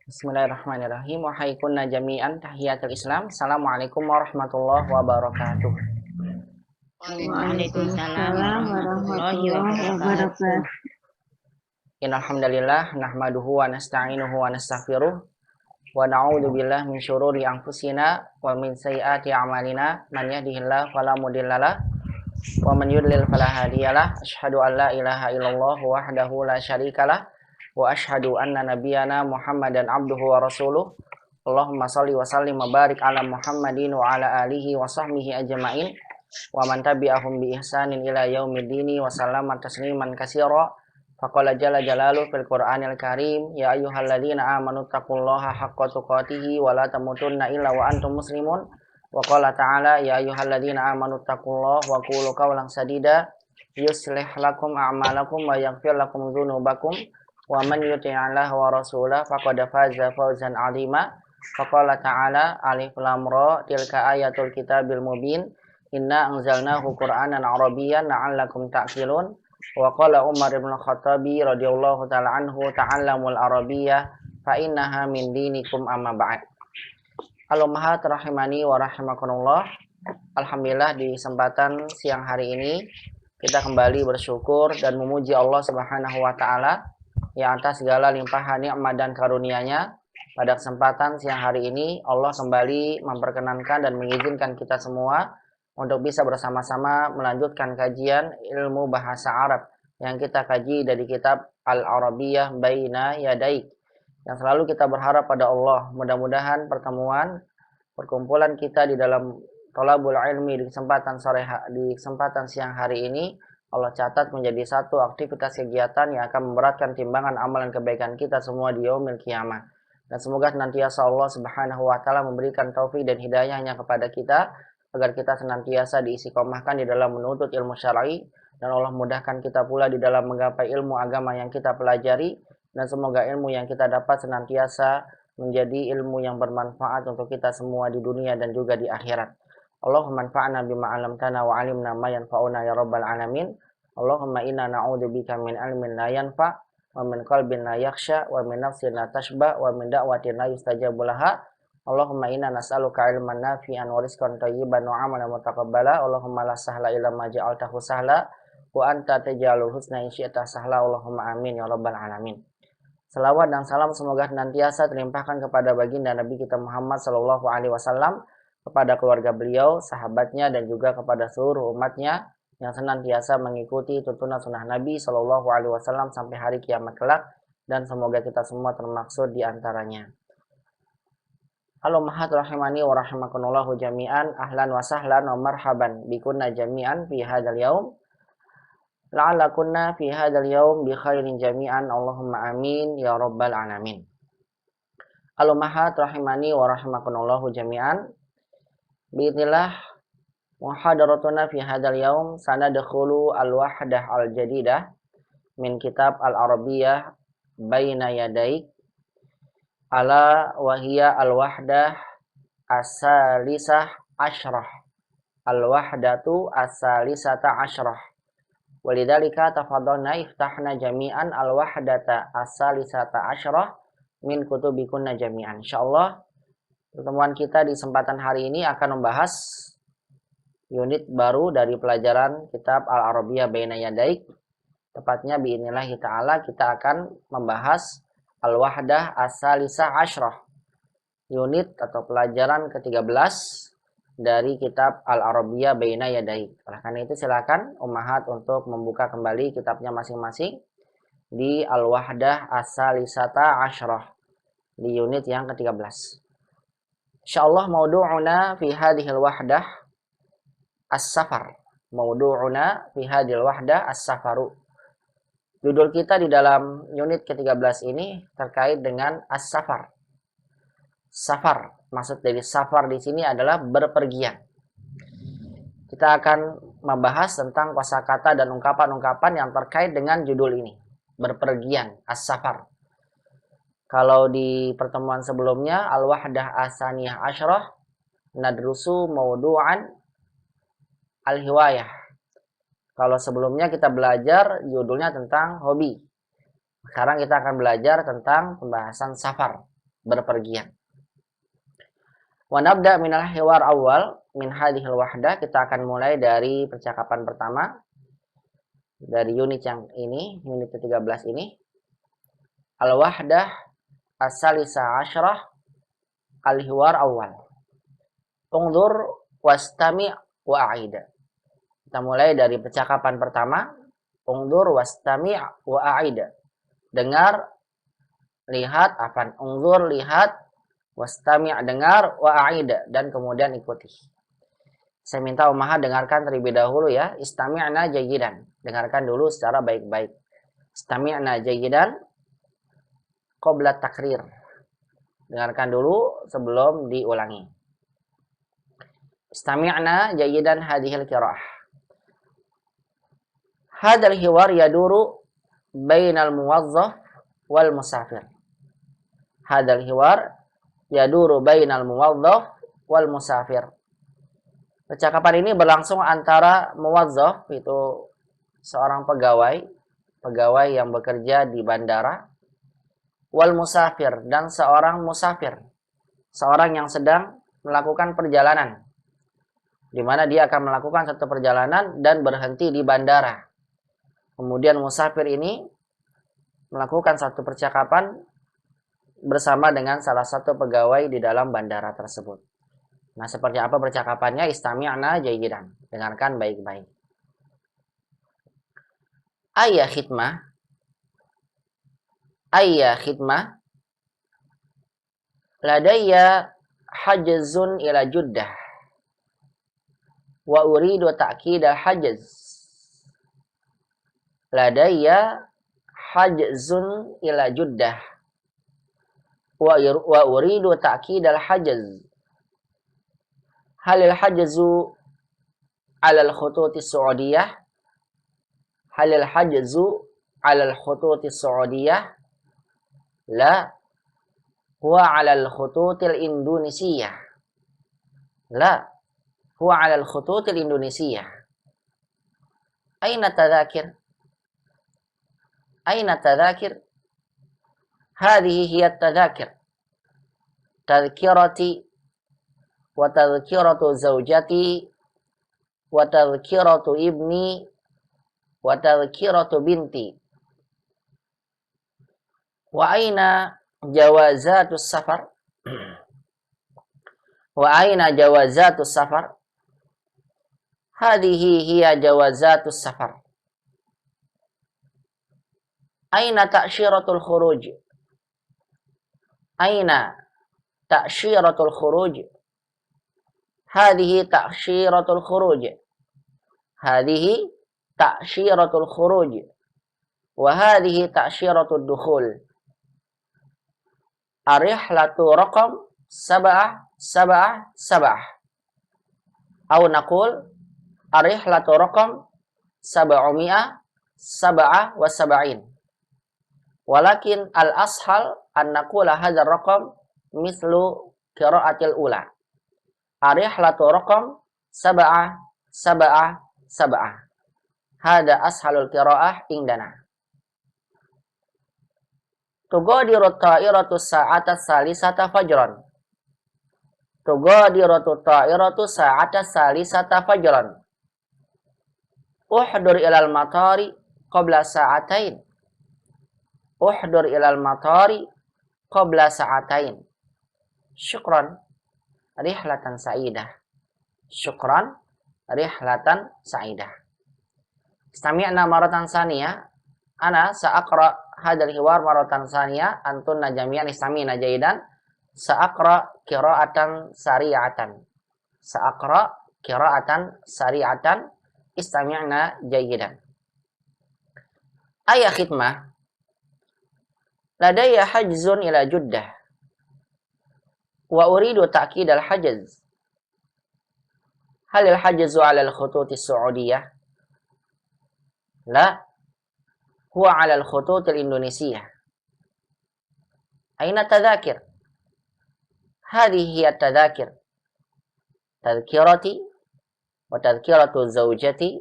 Bismillahirrahmanirrahim. Wa haykunna jami'an tahiyatul Islam. Assalamualaikum warahmatullahi wabarakatuh. Waalaikumsalam Waalaikumsalam warahmatullahi warahmatullahi wabarakatuh. wabarakatuh. Innal hamdalillah nahmaduhu wa nasta'inuhu wa nastaghfiruh wa na'udzu billahi min syururi anfusina wa min sayyiati a'malina. Man yahdihillahu fala mudhillalah wa man yudlil fala hadiyalah. Asyhadu an la ilaha illallah wahdahu la syarikalah wa asyhadu anna nabiyyana Muhammadan abduhu wa rasuluh. Allahumma shalli wa sallim wa barik ala Muhammadin wa ala alihi wa sahbihi ajma'in wa man tabi'ahum bi ihsanin ila yaumiddini wa sallama tasliman katsira. Faqala jalla jalaluhu fil Qur'anil Karim, ya ayyuhalladzina amanu taqullaha haqqa tuqatih wa la tamutunna illa wa antum muslimun. Wa qala ta'ala, ya ayyuhalladzina amanu taqullaha wa qulu qawlan sadida yuslih lakum a'malakum wa yaghfir lakum dzunubakum wa man yuti'illah wa rasulahu faqad faza fawzan 'azima. Faqala ta'ala, alif lam ra tilka ayatul kitabil mubin. Inna anzalnahu Qur'anan Arabiyyan la'allakum ta'qilun. Wa qala Umar bin Khattabi radhiyallahu ta'ala anhu, ta'allamul arabiyyah fa innaha min dinikum amma ba'd. Al-ummahat rahimani wa rahimakumullah. Alhamdulillah di kesempatan siang hari ini kita kembali bersyukur dan memuji Allah Subhanahu wa taala yang atas segala limpahan nikmat dan karunia-Nya. Pada kesempatan siang hari ini Allah kembali memperkenankan dan mengizinkan kita semua untuk bisa bersama-sama melanjutkan kajian ilmu bahasa Arab yang kita kaji dari kitab Al-Arabiyyah Baina Yadaik, yang selalu kita berharap pada Allah mudah-mudahan perkumpulan kita di dalam thalabul ilmi di kesempatan siang hari ini Allah catat menjadi satu aktivitas kegiatan yang akan memberatkan timbangan amalan kebaikan kita semua di yaumil qiyamah. Dan semoga senantiasa Allah Subhanahu wa taala memberikan taufik dan hidayahnya kepada kita agar kita senantiasa diistiqomahkan di dalam menuntut ilmu syar'i, dan Allah mudahkan kita pula di dalam menggapai ilmu agama yang kita pelajari, dan semoga ilmu yang kita dapat senantiasa menjadi ilmu yang bermanfaat untuk kita semua di dunia dan juga di akhirat. Allahumma anfa'na bima 'allamtana wa 'allimna ma yanfa'una ya rabbal alamin. Allahumma inna na'udzubika min ilmin la yanfa' wa min qalbin la yakhsha wa min nafsin la tashba wa min da'watin la yustajabu laha. Allahumma inna nas'aluka ilman nafi'an wa rizqan thayyiban wa 'amalan mutaqabbala. Allahumma la sahla illa ma ja'altahu sahla wa anta taj'alul husna in syi'ta sahla. Allahumma amin ya rabbal alamin. Salawat dan salam semoga senantiasa terlimpahkan kepada baginda Nabi kita Muhammad sallallahu alaihi wasallam, kepada keluarga beliau, sahabatnya, dan juga kepada seluruh umatnya yang senantiasa mengikuti tuntunan sunnah Nabi sallallahu alaihi wasallam sampai hari kiamat kelak, dan semoga kita semua termaksud di antaranya. Halo mahat rahimani wa rahimakumullahu jami'an. Ahlan wa sahlan wa marhaban bikunna jami'an fi hadzal yaum. La'allakunna fi hadzal yaum bi khairin jami'an. Allahumma amin ya rabbal alamin. Halo mahat rahimani wa rahimakumullahu jami'an. Biidznillah muhadaratuna fi hadzal yaum sanadkhulu al-wahdah al-jadidah min kitab al-Arabiyyah Baina Yadaik, ala wahiyya al-wahdah as-salisah asyrah. Al-wahdatu as-salisata asyrah. Walidzalika tafadhalna iftahna jami'an al-wahdata as-salisata asyrah min kutubikunna jami'an. Insyaallah pertemuan kita di kesempatan hari ini akan membahas unit baru dari pelajaran kitab Al-Arabiyyah Baina Yadaik. Tepatnya biidznillah ta'ala kita akan membahas Al-Wahdah As-Salisah Asyrah, unit atau pelajaran ke-13 dari kitab Al-Arabiyyah Baina Yadaik. Oleh karena itu silakan ummahat untuk membuka kembali kitabnya masing-masing di Al-Wahdah As-Salisata Asyrah di unit yang ke-13. Insyaallah maudu'una fi hadhil wahdah as-safar. Maudu'una fi hadhil wahdah as-safaru. Judul kita di dalam unit ke-13 ini terkait dengan as-safar. Safar, maksud dari safar di sini adalah berpergian. Kita akan membahas tentang kosakata dan ungkapan-ungkapan yang terkait dengan judul ini, berpergian, as-safar. Kalau di pertemuan sebelumnya al-wahdah as-saniyah asyrah nadrusu maudu'an al-hiwayah. Kalau sebelumnya kita belajar judulnya tentang hobi. Sekarang kita akan belajar tentang pembahasan safar. berpergian. Wa nabda minal hiwar awal min hadhil wahdah. Kita akan mulai dari percakapan pertama dari unit yang ini, unit ke-13 ini. Al-wahdah as-salisa asyrah al-hiwar awal. Ungdur wastami' wa a'ida. Kita mulai dari percakapan pertama. Ungdur wastami' wa a'ida. Dengar, lihat, ungdur, lihat, wastami' dengar, wa a'ida, dan kemudian ikuti. Saya minta Ummahat dengarkan terlebih dahulu ya. Istami'na jayyidan. Dengarkan dulu secara baik-baik. Istami'na jayyidan qabla takrir. Dengarkan dulu sebelum diulangi. Istami'na jayyidan hadhil qiraah. Hadzal hiwar yaduru bainal muwazzaf wal musafir. Hadzal hiwar yaduru bainal muwazzaf wal musafir. Percakapan ini berlangsung antara muwazzaf, itu seorang pegawai yang bekerja di bandara, wal musafir, dan seorang musafir, seorang yang sedang melakukan perjalanan, di mana dia akan melakukan satu perjalanan dan berhenti di bandara. Kemudian musafir ini melakukan satu percakapan bersama dengan salah satu pegawai di dalam bandara tersebut. Nah, seperti apa percakapannya? Istami'na jayyidan. Dengarkan baik-baik. Ayya khidmah. Ayya khidmah. Ladayya hajzun ila Juddah. Wa uridu ta'kida hajz. Ladayya hajzun ila Juddah. Wa uridu ta'kidal hajz. Halil hajzu alal khututi Saudiyah? Halil hajzu alal khututi Saudiyah? La. Huwa alal khututil Indonesiyah. La. Huwa alal khututil Indonesiyah. Aina tadhakir? Aina tadhakir? Hadhihi hiya tadhakir. Tadhkirati wa tadhkiratu zawjati wa tadhkiratu ibni wa tadhkiratu binti. Wa aina jawazatus safar? Wa aina jawazatus safar? Hadhihi hiya jawazatus safar. Aina ta'syiratul khuruj? Aina ta'syiratul khuruj? Hadhihi ta'syiratul khuruj. Hadhihi ta'syiratul khuruj. Wa hadhihi ta'syiratul dukhul. Arihlatu raqam 777. Au naqul arihlatu raqam 777. Walakin al-ashal an naqula hadzal raqam mithlu qira'atil ula. Arihlatu raqam 777. Hada ashalul qira'ah indana. Tugadiru ta'iratu sa'ata salisata fajran. Tugadiru ta'iratu sa'ata salisata fajran. Uhdur ilal matari qabla sa'atain. Uhdur ilal matari qabla sa'atain. Syukran. Rihlatan sa'idah. Syukran. Rihlatan sa'idah. Istami'na maratan saniyah. Ana sa'aqra hadal hiwar maratan saniyah. Antunna jami'an istami'na jayyidan. Sa'aqra qira'atan sari'atan. Sa'aqra qira'atan sari'atan. Istami'na jayyidan. Ayya khidmah. Ladayya hajzun ila Juddah. Wa uridu ta'kid al-hajz. Hal al-hajzu 'ala al-khututi Saudiyah? La. Huwa 'ala al-khututi al-Indonesiyah. Aina tadhakir? Hadhihi hiya tadhakir. Tadhkirati wa tadhkiratu zawjati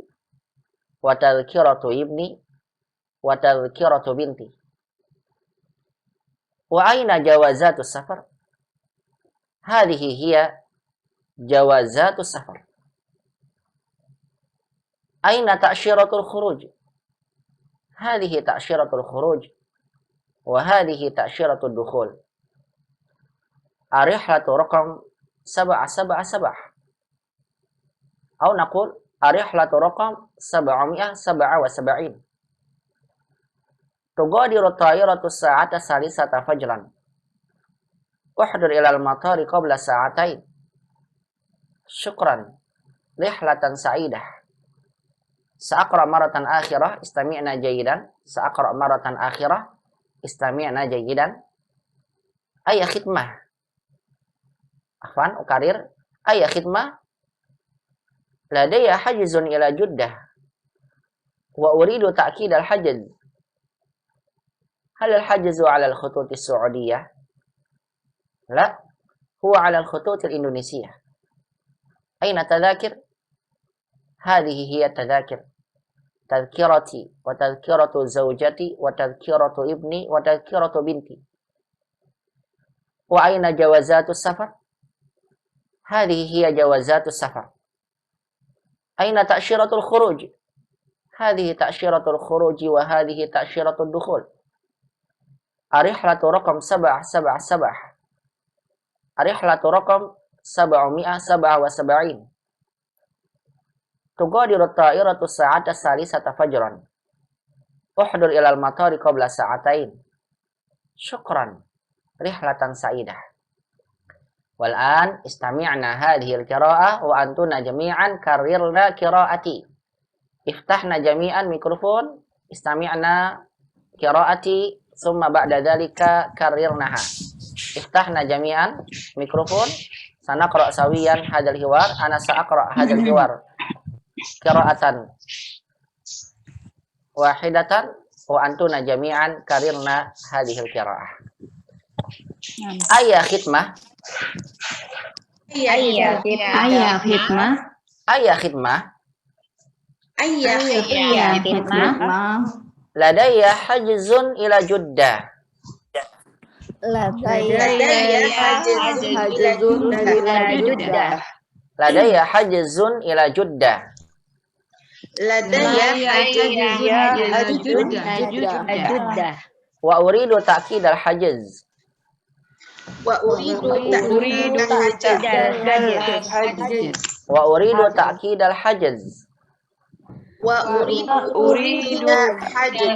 wa tadhkiratu ibni wa tadhkiratu binti. Wa aina jawazatus safar? Hadhihi hiya jawazatus safar. Aina ta'syiratul khuruj? Hadhihi ta'syiratul khuruj. Wa hadhihi ta'syiratud dukhul. Arihlatu raqam 777. Atau naqul arihlatu raqam 777. Tugadiru at-tayyaratu as-sa'ata salisata fajran. Uhdur ila al-matari qabla sa'atain. Syukran. Rihlatan sa'idah. Sa'aqra maratan akhirah istami'na jayidan. Sa'aqra maratan akhirah istami'na jayidan. Ayya khidmah. Afwan, ukarir. Ayya khidmah. Ladaya hajizun ila Juddah. Wa uridu ta'kid al-hajiz. Hal al-hajizu ala al-khutut as-Saudiyah? La. Huwa ala al-khutut al-Indonesiyah. Aina tadhakir? Hadhihi hiya tadhakir. Tadhkirati wa tadhkiratu zawjati wa tadhkiratu ibni wa tadhkiratu binti. Wa aina jawazatus safar? Hadhihi hiya jawazatus safar. Aina ta'syiratul khuruj? Hadhihi ta'syiratul khuruj wa hadhihi ta'syiratud dukhul. Arihlatu raqam 777. Arihlatu raqam 777. Tugadiru at-ta'iratu as-sa'ata salisata fajran. Uhdur ila al-matari qabla sa'atain. Syukran. Rihlatan sa'idah. Wal'an istami'na hadhihi al-qira'ah wa antuna jami'an karrirna qira'ati. Iftahna jami'an mikrofon. Istami'na qira'ati summa ba'da dhalika karrirnaha. Iftahna jami'an mikrofon. Sanaqra' sawiyan hadal hiwar. Ana sa'aqra' hadal hiwar qira'atan wahidatan wa antuna jami'an karirna hadhil qira'ah. Ayya khidmah. Ayya khidmah. Ayya khidmah. Ayya khidmah. Ladayya hajzun ila Juddah. Ladayya hajzun ila Juddah. Ladayya hajzun ila Juddah. Ladayya hajzun ila Juddah. Wa uridu ta'kid al-hajz. Wa uridu ta'kid al-hajz. Wa uridu ta'kid al-hajz. Wa uridu al-hajz.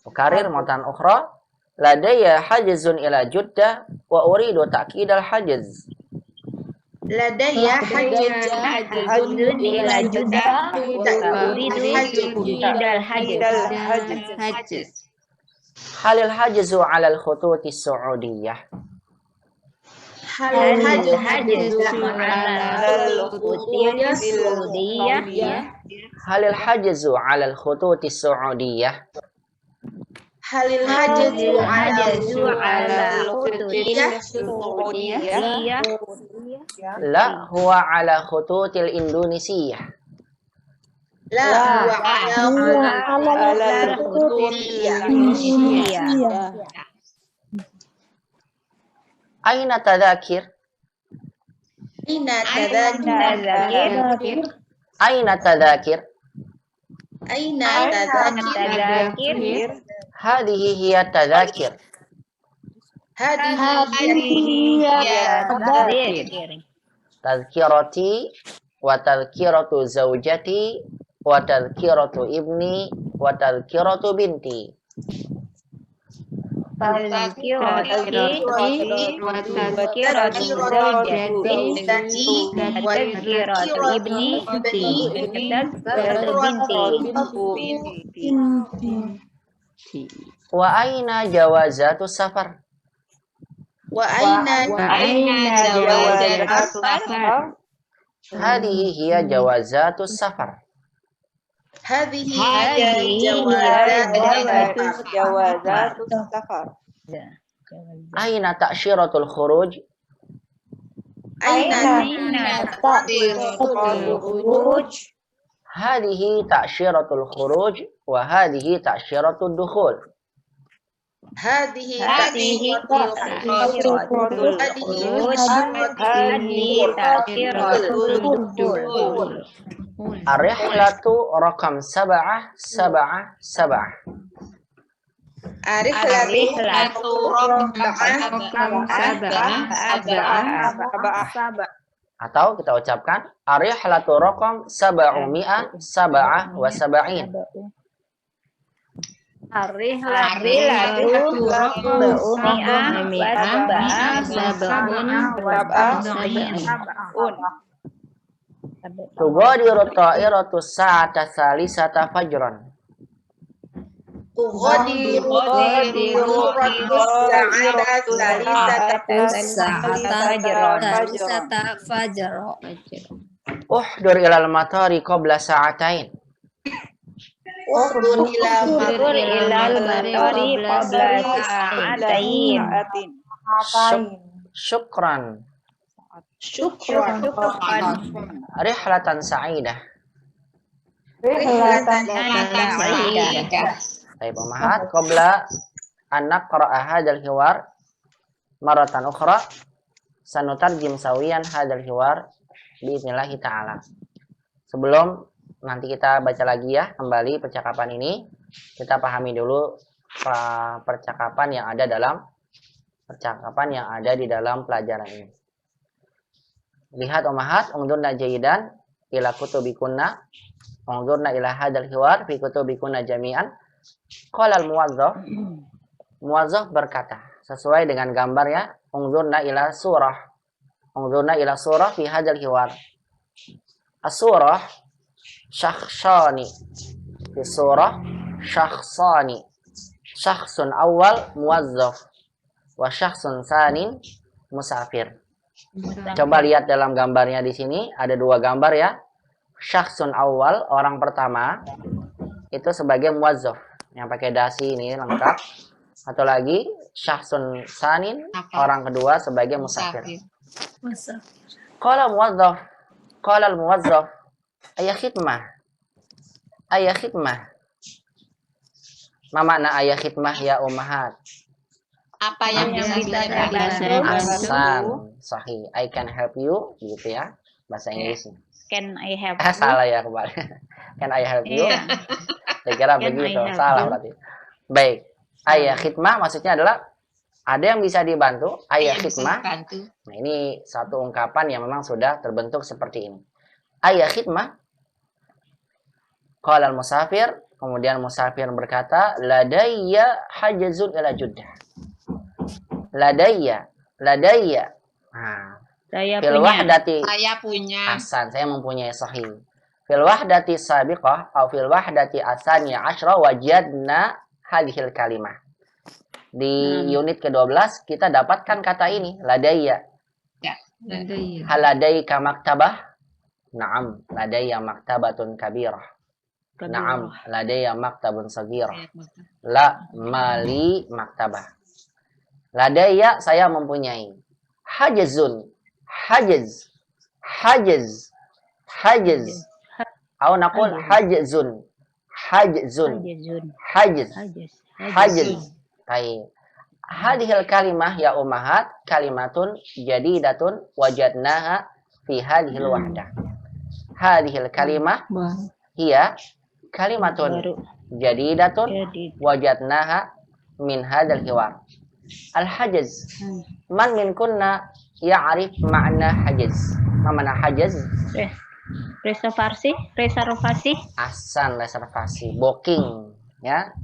Ukarir maratan ukhra. Ladayya hajzun ila Juddah wa uridu ta'kid al-hajz. Ladayya hajzun ila Juddah wa uridu ta'kid al-hajz. Halil hajzu 'ala al-khututi as-Saudiyah? Halil hajzu 'ala al-khututi as-Saudiyah? Halil hajzu 'ala al-khututi as-Saudiyah? Halil hajzu 'ala al-khututi as-Saudiyah? La, huwa 'ala khututil Indonesiyah. La, huwa 'ala al-khututi al-Indonesiyah. Aina tadhakir? Aina tadhakir? Aina tadhakir? Aina tadhakir? Hadhihi hiya tadhakir. Hadhihi hiya tadhakir. Tadhkirati wa tadhkiratu zawjati wa tadhkiratu ibni wa tadhkiratu binti. Tadhkirati wa tadhkiratu zawjati wa tadhkiratu ibni wa tadhkiratu binti. Wa aina jawazatu safar? Wa aina jawazatu safar? Hadhihi hiya jawazatu safar. Hadhihi jawazatu safar. Aina ta'syiratul khuruj? Aina ta'syiratul khuruj? Hadhihi ta'syiratul khuruj wa hadhihi ta'syiratud dukhul. Hadhihi Hadhihi tadhkiratul tadhkiratul Hadhihi tadhkiratul dukhul. Ar-rihlatu raqam sab'ah sab'ah sab'ah. Ar-rihlatu raqam sab'ah. Atau kita ucapkan ar-rihlatu raqam sab'umi'ah sab'ah wa sab'in. Ar-rihlatu raqam Tughadiru ta'iratu sa'ata salisata fajran. tughadiru Uhdur ilal matari qabla sa'atain. uhdur ila Syukran. syukran Rihlatan sa'idah. Baik, Umahat, qabla an naqra'a hadzal hiwar maratan ukhra sanutarjim sawiyan hadzal hiwar biidznillah taala. Sebelum nanti kita baca lagi ya kembali percakapan ini, kita pahami dulu percakapan yang ada di dalam pelajaran ini. Lihat Umahat, ungdurna jayidan ila kutubikunna, ungdurna ila hadzal hiwar fi kutubikunna jami'an. Qala al-muwazzaf berkata sesuai dengan gambar ya, ungzurna ila surah fi hadzal hiwar. As-surah syakhsani, fi surah syakhsani, syakhsun awal muwazzaf wa syakhsun sanin musafir. Coba lihat dalam gambarnya di sini ada dua gambar ya. Syakhsun awal, orang pertama itu sebagai muwazzaf yang pakai dasi ini lengkap. Atau lagi syakhsun sanin, orang kedua sebagai musafir. Qala al-muwazzaf ayah khidmah. Ma makna ayah khidmah ya Ummahat? Apa yang bisa dibantu? Ahsan, sahih. I can help you gitu ya bahasa Inggrisnya. Can I help you? Salah ya kembali. Can I help you? Iya. Saya kira Can begitu, I help salah you? berarti. Baik, ayah khidmah maksudnya adalah ada yang bisa dibantu, ayah khidmah. Nah ini satu ungkapan yang memang sudah terbentuk seperti ini. Ayah khidmah. Qala al-musafir, kemudian musafir berkata, ladayya hajazun ila Jeddah. Ladayya. Nah, Saya fil punya. wahdati. Saya punya. Ahsan, saya mempunyai sahih. Fil wahdati sabiqah atau fil wahdati asaniya asyra wajadna hadhil kalimah. Di unit ke-12 kita dapatkan kata ini, ladayya. Ya, ladayya. Hal ladayka maktabah? Naam, ladayya maktabatun kabirah. Naam, ladayya maktabun saghirah. La mali maktabah. Ladayya, saya mempunyai. Hajazun, hajaz. Atau naqul hajzun. Baik. Hadhil kalimah ya ummahat kalimatun jadidatun wajadnaha fi hadhil wahdah. Hadhil kalimah hiya kalimatun jadidatun wajadnaha min hadzal hiwar. Al-hajaz. Man minkunna ya'rif ma'na hajaz? Ma makna hajaz? Reservasi. Ahsan, reservasi. Booking, ya.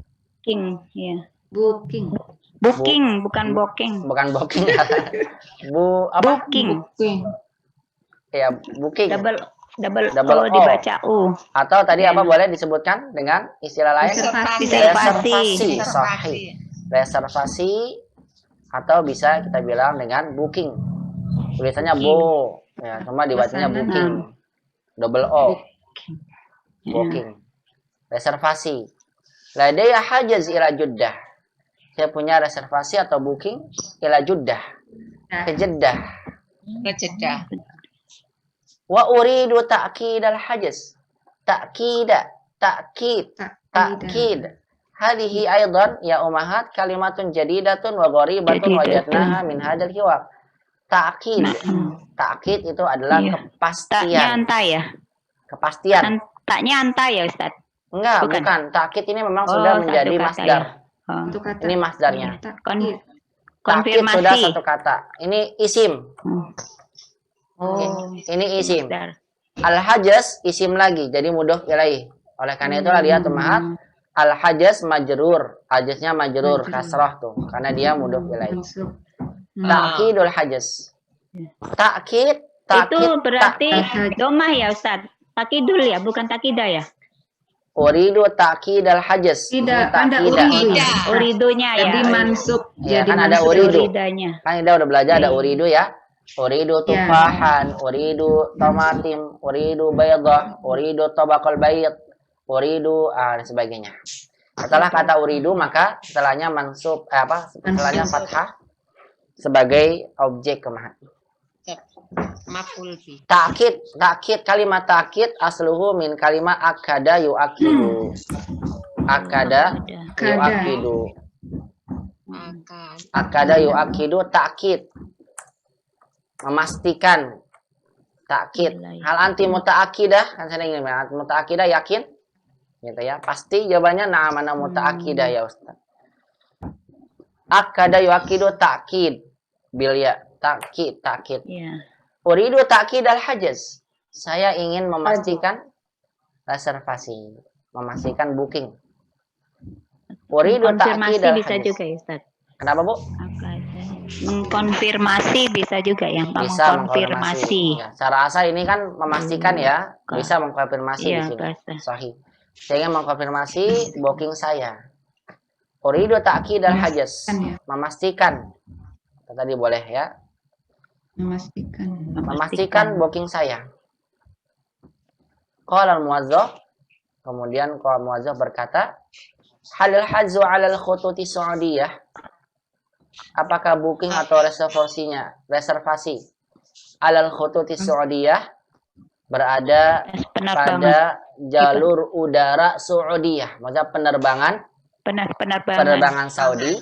Booking, bukan booking. Bukan booking. Apa? Booking. Ya, booking. Double O dibaca U. Atau tadi apa boleh disebutkan dengan istilah lain? Reservasi. Sahih. Reservasi atau bisa kita bilang dengan booking. Tulisannya bo, ya, cuma dibacanya booking. Double O. Booking. Reservasi. Ladayya hajaz ila Jeddah. Saya punya reservasi atau booking ila Jeddah. Ke Jeddah. Wa uridu ta'kid al-hajaz. Ta'kid. Hadhihi aidan ya ummahat kalimatun jadidatun wa gharibatun Jadidatun. wajadnaha min hadzal hiwar. Ta'kid. Ta'kid itu adalah Iya. Taknya kepastian. anta ya? Kepastian. Taknya anta ya Ustaz? Enggak, Bukan. bukan. Ta'kid ini memang Oh, sudah satu menjadi kata masdar. ya. Oh. Satu kata. Ini masdarnya. Kon- Ta'kid sudah konfirmasi. satu kata. Ini isim. Oh. Ini isim. Masdar. Al-hajaz isim lagi, jadi mudhof ilaih. Oleh karena itulah dia tumahat al-hajaz majrur. Hajaznya majrur, kasrah tuh, karena dia mudhof ilaih. Mansub. Ta'kidul hajaz. Ta'kid, Itu ta'kid, berarti ta'kid. domah ya Ustaz? Takidul ya, bukan takidah ya? uridu ta'kid al-hajaz. Tidak, Ini Anda ta'kidah. uridu. Uridunya ya. Jadi mansub. Ya, Jadi kan ada mansub. uridu. Uridanya. Kan kita udah belajar ada uridu ya. Uridu Ya. tufahan, uridu tomatim, uridu baydah, uridu tabaqal bayt, uridu dan sebagainya. Setelah kata uridu maka setelahnya mansub setelahnya fathah sebagai objek kemahat. Maf'ul fi. Ta'kid kalimat ta'kid asluhu min kalimat akada yu'akidu. Akada yu'akidu. Akan. Akada yu'akidu ta'kid. Memastikan. Ta'kid. Hal anti muta'akidah, kan saya ingin muta'akidah yakin? Gitu ya. Pasti jawabannya na'am ana muta'akidah ya Ustaz. Akada yu'akidu ta'kid. Bil ya, ta'kid. Iya. Uridu ta'kid al-hajaz. Saya ingin memastikan reservasi, memastikan booking. Uridu ta'kid Konfirmasi al-hajaz. bisa juga ya Ustaz? Kenapa, Bu? Mengkonfirmasi bisa juga ya, Bisa mengkonfirmasi. Ya, cara asal ini kan memastikan ya, bisa mengkonfirmasi Iya, di sini. bahasa. Sahih. Saya ingin mengkonfirmasi booking saya. Uridu ta'kid al-hajaz. Ya. Memastikan. Tadi boleh ya. Memastikan booking saya. Qala al-muwazzaf, kemudian qala al-muwazzaf berkata, halil hazu 'alal khututi Saudiyah. Apakah booking atau reservasi 'alal khututi Saudiyah berada pada jalur udara Saudiyah, maksudnya penerbangan Saudi.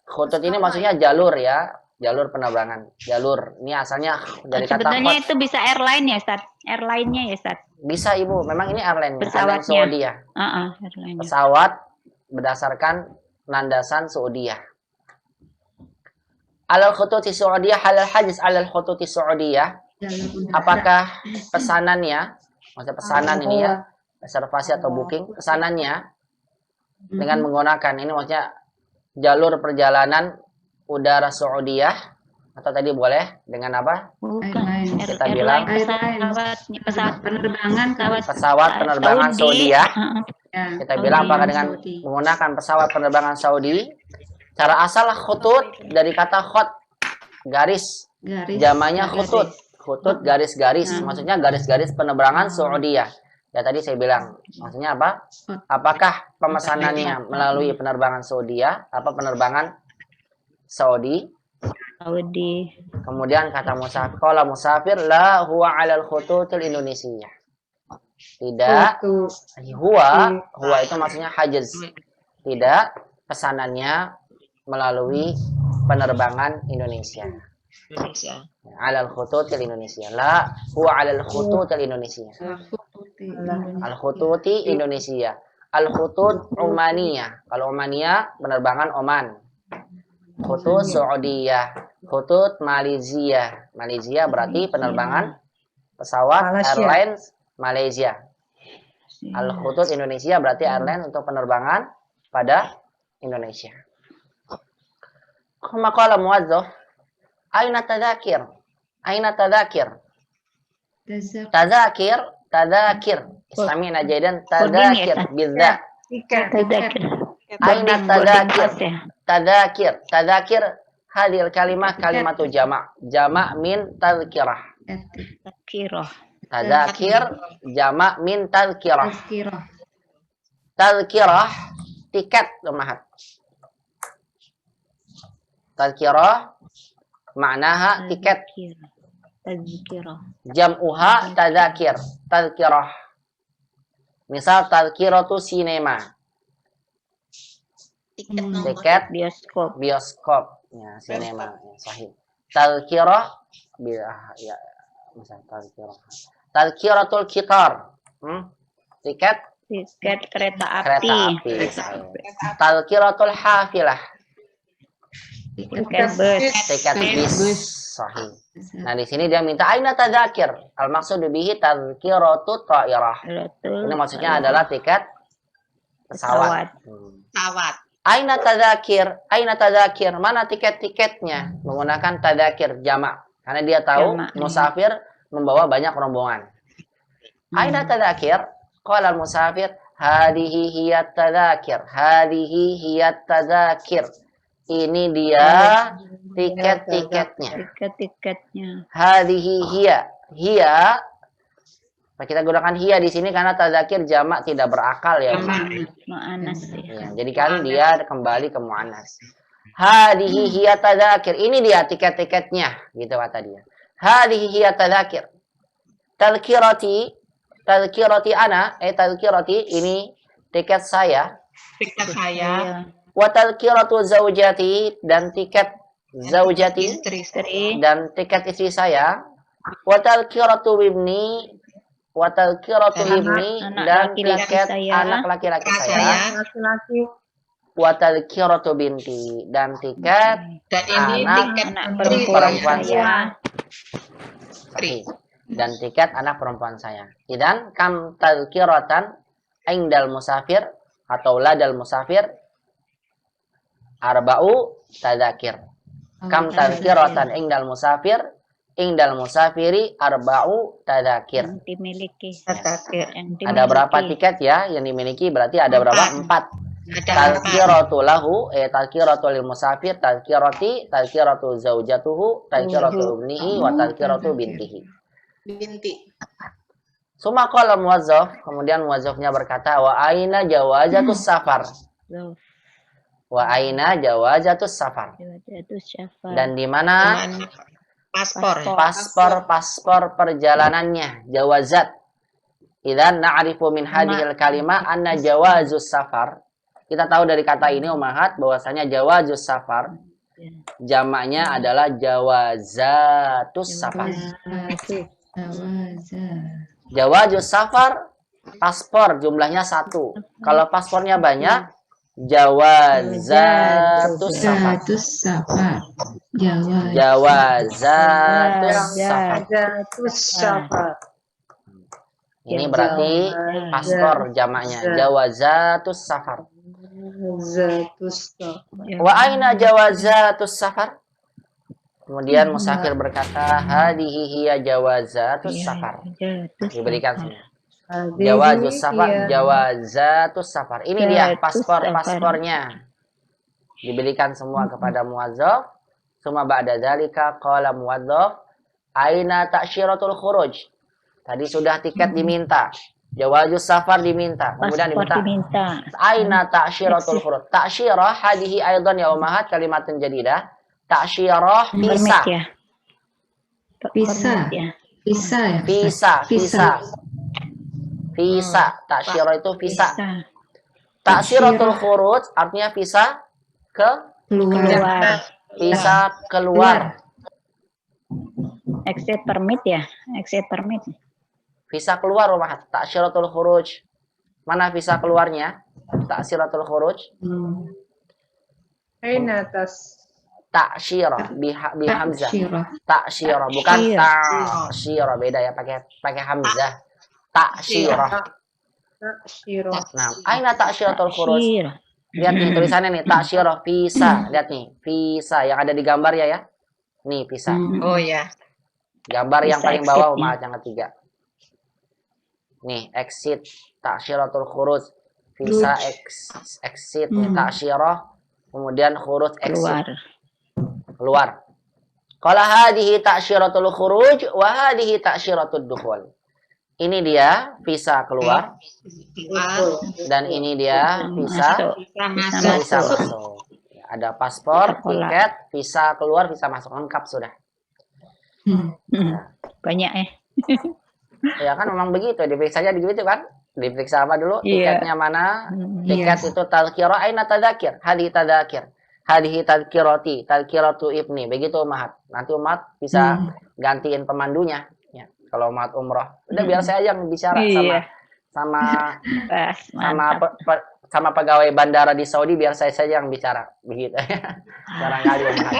Khutut ini maksudnya jalur ya, jalur penerbangan. Jalur ini asalnya dari kata sebetulnya itu bisa airline ya Ustaz? Airline-nya ya Ustaz? Bisa Ibu, memang ini airline pesawatnya. Saudi ya. Pesawat berdasarkan landasan Saudiyah. Alal khututi Saudiyah halal hajz alal khututi Saudiyah. Apakah pesanannya, maksudnya pesanan ini ya, reservasi atau booking, pesanannya dengan menggunakan ini maksudnya jalur perjalanan udara Saudiyah atau tadi boleh dengan apa? Bukan. Kita bilang pesawat penerbangan Saudiyah. Ya. Kita bilang apakah dengan menggunakan pesawat penerbangan Saudi? Cara asal khutut dari kata khot, garis. Jamanya khutut. Khutut garis-garis. Maksudnya garis-garis penerbangan Saudiyah. Ya tadi saya bilang. Maksudnya apa? Apakah pemesanannya melalui penerbangan Saudiyah? Apa penerbangan Saudi? Kemudian kata musafir, qala musafir la huwa 'alal khututil Indonesia. Tidak, huwa itu maksudnya hajaz. Tidak, pesanannya melalui penerbangan Indonesia. Alal khututil Indonesia. La huwa 'alal khututil Indonesia. Al-khututi Indonesia. Al-khutut Omaniyah. Kalau Omaniyah penerbangan Oman. Khutut Saudiyah. Khutut Malaysia. Malaysia berarti penerbangan pesawat airlines Malaysia. Al-Khutut Indonesia berarti airline untuk penerbangan pada Indonesia. Maqala muwazzaf, aina tadakir? Aina tadakir? Tadakir. Istamina jaidan tadakir bizza. Aina tadakir? Tadakir hadil kalimah kalimatu jama'. Jama' min tadhkirah. Tadakir jama' min tadhkirah. Tadhkirah tiket lumahat. Tadhkirah maknaha tiket. Jam'uha tadakir. Tadhkirah. Misal tadkiratu sinema, Tiket nonton. tiket Bioskop. bioskop, ya, sinema, ya, sahih. Tadkirah, ya, misal tadkiratul qitar, tiket Tiket kereta kereta api. api, sahih. Tadkiratul hafilah, Tiket bus. tiket bis, sahih. Nah, di sini dia minta aina tadzakir. Al maksud bihi tadzkiratut ta'irah. Ini maksudnya adalah tiket pesawat. Pesawat. Aina tadzakir, mana tiket-tiketnya? Menggunakan tadzakir jamak. Karena dia tahu Jamak, ya. musafir membawa banyak rombongan. Aina tadzakir? Qala al-musafir, hadhihi hiyat tadzakir. Hadhihi hiyat tadzakir. Ini dia tiket-tiketnya. Tiket-tiketnya. Hadhihi hiya. Hiya. Nah, kita gunakan hiya di sini karena tadzakir jamak tidak berakal ya. Mu'anas ya. Ya, jadi kan dia kembali ke mu'annas. Hadhihi hiya tadzakir. Ini dia tiket-tiketnya, gitu kata dia. Hadhihi hiya tadzakir. Tadzkirati ana, tadzkirati ini tiket saya. Tiket saya. Wa tadzkiratu zaujati dan tiket zaujati Istri. dan tiket istri saya. Wa tadzkiratu ibni dan laki-laki tiket saya. anak laki-laki saya. Wa tadzkiratu binti dan tiket Dan ini tiket Anak perempuan saya. Sahih. Dan tiket anak perempuan saya. Idan kam tadzkiratan indal musafir atau ladal musafir arba'u tadzakir. Kam tadzkiratan indal musafiri arba'u tadzakir. Yang dimiliki. Yang Ada berapa tiket ya yang dimiliki? Berarti ada berapa? 4. Tadzkiratu lahu, tadzkiratu lil musafir, tadzkiratu zaujatuhu, tadzkiratu ibnihi, wa tadzkiratu bintihi. Binti. Suma qala muwazzaf, kemudian muwazzafnya berkata, wa aina jawazatus safar. Wa aina jawazatus safar. Dan di mana paspor perjalanannya, jawazat. Idzan na'rifu min hadhil kalimah anna jawazus safar. Kita tahu dari kata ini umahat bahwasanya jawazus safar jamaknya adalah jawazatus safar. Jawazus safar paspor jumlahnya 1. Kalau paspornya banyak jawazatus safar. Jawazatus safar. Ini berarti paspor jamaknya jawazatus safar. Wa aina jawazatus safar? Kemudian musafir berkata, hadihi hiya jawazatus safar. Diberikan semua. Jawazus safar, jawazatus safar. Ini dia paspornya. Diberikan semua kepada muwazzaf. Suma ba'da dzalika qala muwazzaf, aina ta'syiratul khuruj? Tadi sudah tiket diminta. Jawazus safar diminta. Kemudian diminta. Aina ta'syiratul khuruj? Ta'syirah hadihi aidan ya ummahat kalimatun jadidah. Ta'syirah visa. Visa. Ta'syirah itu visa. Ta'syiratul khuruj artinya visa keluar. Visa keluar. Exit permit ya? Exit permit. Visa keluar ummahat. Ta'syiratul khuruj. Mana visa keluarnya? Ta'syiratul khuruj. Aina Ta'syirah bihamzah. Ta'syirah bukan ta'syirah, beda ya pakai hamzah. Ta'syirah. Nah, aina ta'syiratul khuruj? Lihat nih tulisannya nih, ta'syirah visa. Lihat nih, visa yang ada di gambar ya. Nih visa. Oh ya. Gambar yang paling bawah umat yang ketiga. Nih, exit ta'syiratul khuruj. Visa exit ta'syirah. Kemudian khuruj exit. Keluar. Qala hadhihi ta'syiratul khuruj wa hadhihi ta'syiratud dukhul. Ini dia visa keluar dan ini dia visa masuk. Ada paspor, tiket, visa keluar, visa masuk, lengkap sudah. Banyak Ya kan memang begitu, di saja begitu kan? Diperiksa apa dulu? Iya. Tiketnya mana? Hmm. Tiket itu tadhkirah, aina tadzakir? Hadi tadzakir. Hadihi tadhkirati, tadhkiratu ibni. Begitu Umat. Nanti Umat bisa gantiin pemandunya. Ya. Kalau Umat umroh. Udah biar saya aja yang bicara Iya. sama Pas, sama mantap. sama pegawai bandara di Saudi, biar saya saja yang bicara. Begitu. Barangkali Umat.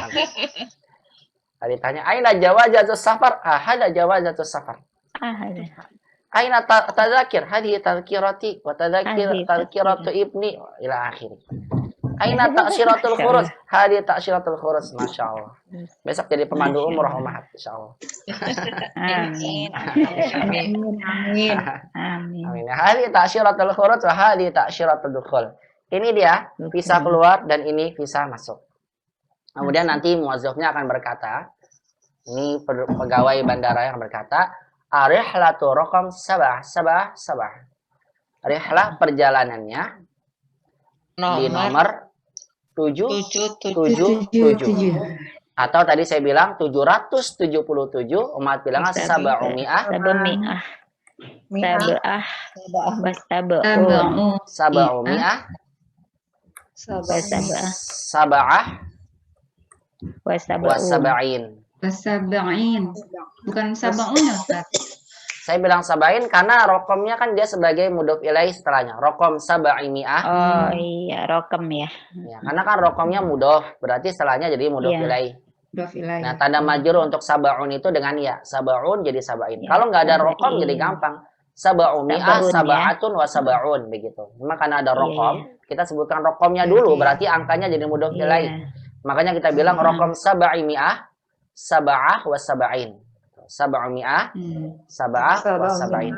Tadi tanya, aina jawazatus safar? Ah, ada jawazatus safar. Ada. Aina tadzakir? Hadihi tadhkirati wa Hadihi tadhkiratu ibni ila akhir. Aina ta'syiratul khurus? Hadihi ta'syiratul khurus. Masya Allah. Besok jadi pemandu umroh Umat, insyaallah. Amin. Amin. Amin. Amin. Amin. Hadihi ta'syiratul khurus wa hadihi ta'syiratul dukhul. Ini dia visa keluar dan ini visa masuk. Kemudian nanti muazzafnya akan berkata, ini pegawai bandara yang berkata, Rihlatu raqam sabah. Rihlah perjalanannya di nomor 777. Atau tadi saya bilang 777, Umat bilang sab'umi'ah. Sab'umi'ah. Sab'ah wasaba'in. Bukan sab'un ya, Ustaz. Saya bilang sab'in karena rokomnya kan dia sebagai mudhof ilaih setelahnya. Rokom sab'imi'ah. Oh iya, rokem ya. Ya, karena kan rokomnya mudhof, berarti setelahnya jadi mudhof Iya. ilaih. Dofilai. Nah, tanda majrur untuk sab'un itu dengan ya. Sab'un jadi sab'in. Ya, Kalau nggak ada sab'in. rokom jadi gampang. Sab'umi'ah, Sab'un, ya. sab'atun wa sab'un begitu. Cuma karena ada rokom, kita sebutkan rokomnya dulu, berarti angkanya jadi mudhof ilaih. Iya. Makanya kita bilang rokom sab'imi'ah, sab'ah wa sab'in. Sab'umi'ah, sab'ah wa sab'in.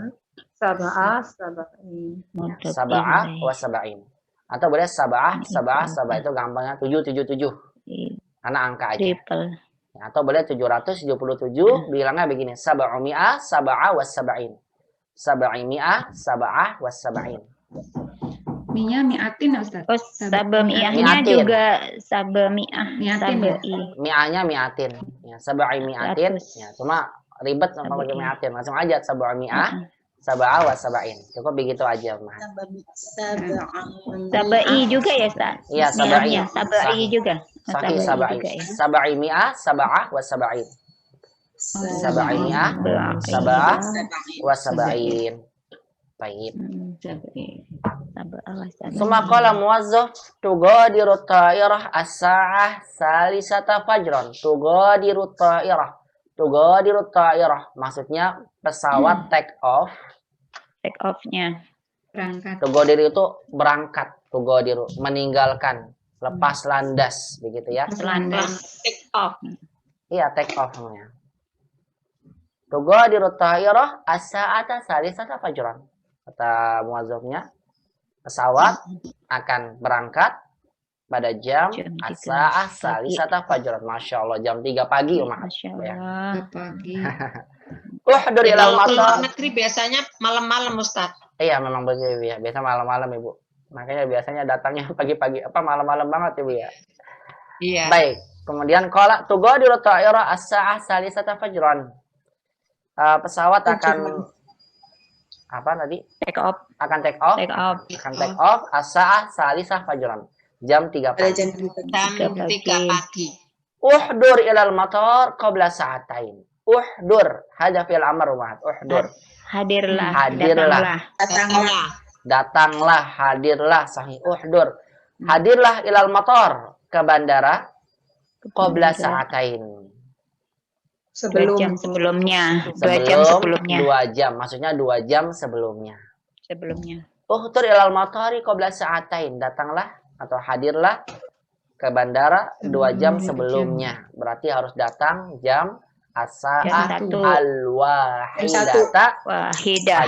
Sab'ah wa sab'in. Atau boleh sab'ah itu gampangnya 777. Karena angka aja. Triple. Ya, atau boleh 777, bilangnya begini, sab'umi'ah, sab'ah wa sab'in. Sab'imi'ah, sab'ah wa sab'in. Minya mi'atin ya, Ustaz. Oh, sab'mi'ahnya Mi'atin. juga sab'mi'ah. Mi'atin ya? Mi'ahnya mi'atin. Ya, sab'i mi'atin. 100. Ya, cuma ribet sama pakai Sab'i. mi'atin. Langsung aja sab'umi'ah, sab'ah wa sab'in. Cukup begitu aja, Mas. Sab'i juga ya, Ustaz? Iya, sab'i. Mi'ahnya, sab'i juga. Oh, Sahih sab'i sab'i. juga ya. Sab'i mi'ah, sab'ah wa sab'in. Sab'i mi'ah, sab'ah wa sab'in. Baik. Sab'i. Suma qala muwazzaf tugadiru ta'irah as-sa'ah salisata fajran. Tugadiru ta'irah. Maksudnya pesawat take off. Take off-nya. Berangkat. Tugadiru itu berangkat. Tugadiru meninggalkan, lepas landas begitu ya. Landas. Take off. Iya, take off namanya. Tugadiru ta'irah as-sa'ata salisata fajran. Kata muwazzafnya, pesawat akan berangkat pada jam Jam 3 as-sa'ah pagi. salisata fajran. Masya Allah, jam 3 pagi, Umat. Masya Ya. Allah. Pagi. Uhdur ilal Kalau keluar matar. negeri biasanya malam-malam, Ustaz. Iya, memang begitu ya. Biasa malam-malam, Ibu. Makanya biasanya datangnya pagi-pagi, malam-malam banget, Ibu ya. Iya. Baik. Kemudian qala tugadiru ta'ira as-sa'ah salisata fajran. Pesawat akan apa tadi? Take off. Akan take off. Take off. Akan take off as-sa'ah salisah fajran. Jam 3 pagi. Jam 3 pagi. Uhdur ilal matar qabla sa'atain. Uhdur, hada fil amr, Umat. Uhdur. Hadirlah. Hadirlah. Datanglah. Hadirlah, sahih. Uhdur. Hadirlah ilal matar, ke bandara qabla sa'atain. 2 jam sebelumnya. 2 jam sebelumnya. 2 jam, maksudnya 2 jam sebelumnya. Sebelumnya. Uhdur ilal matari qabla sa'atain. Datanglah atau hadirlah ke bandara 2 jam sebelumnya. Berarti harus datang jam as-sa'ah Jam 1. al-wahidata Wahidah.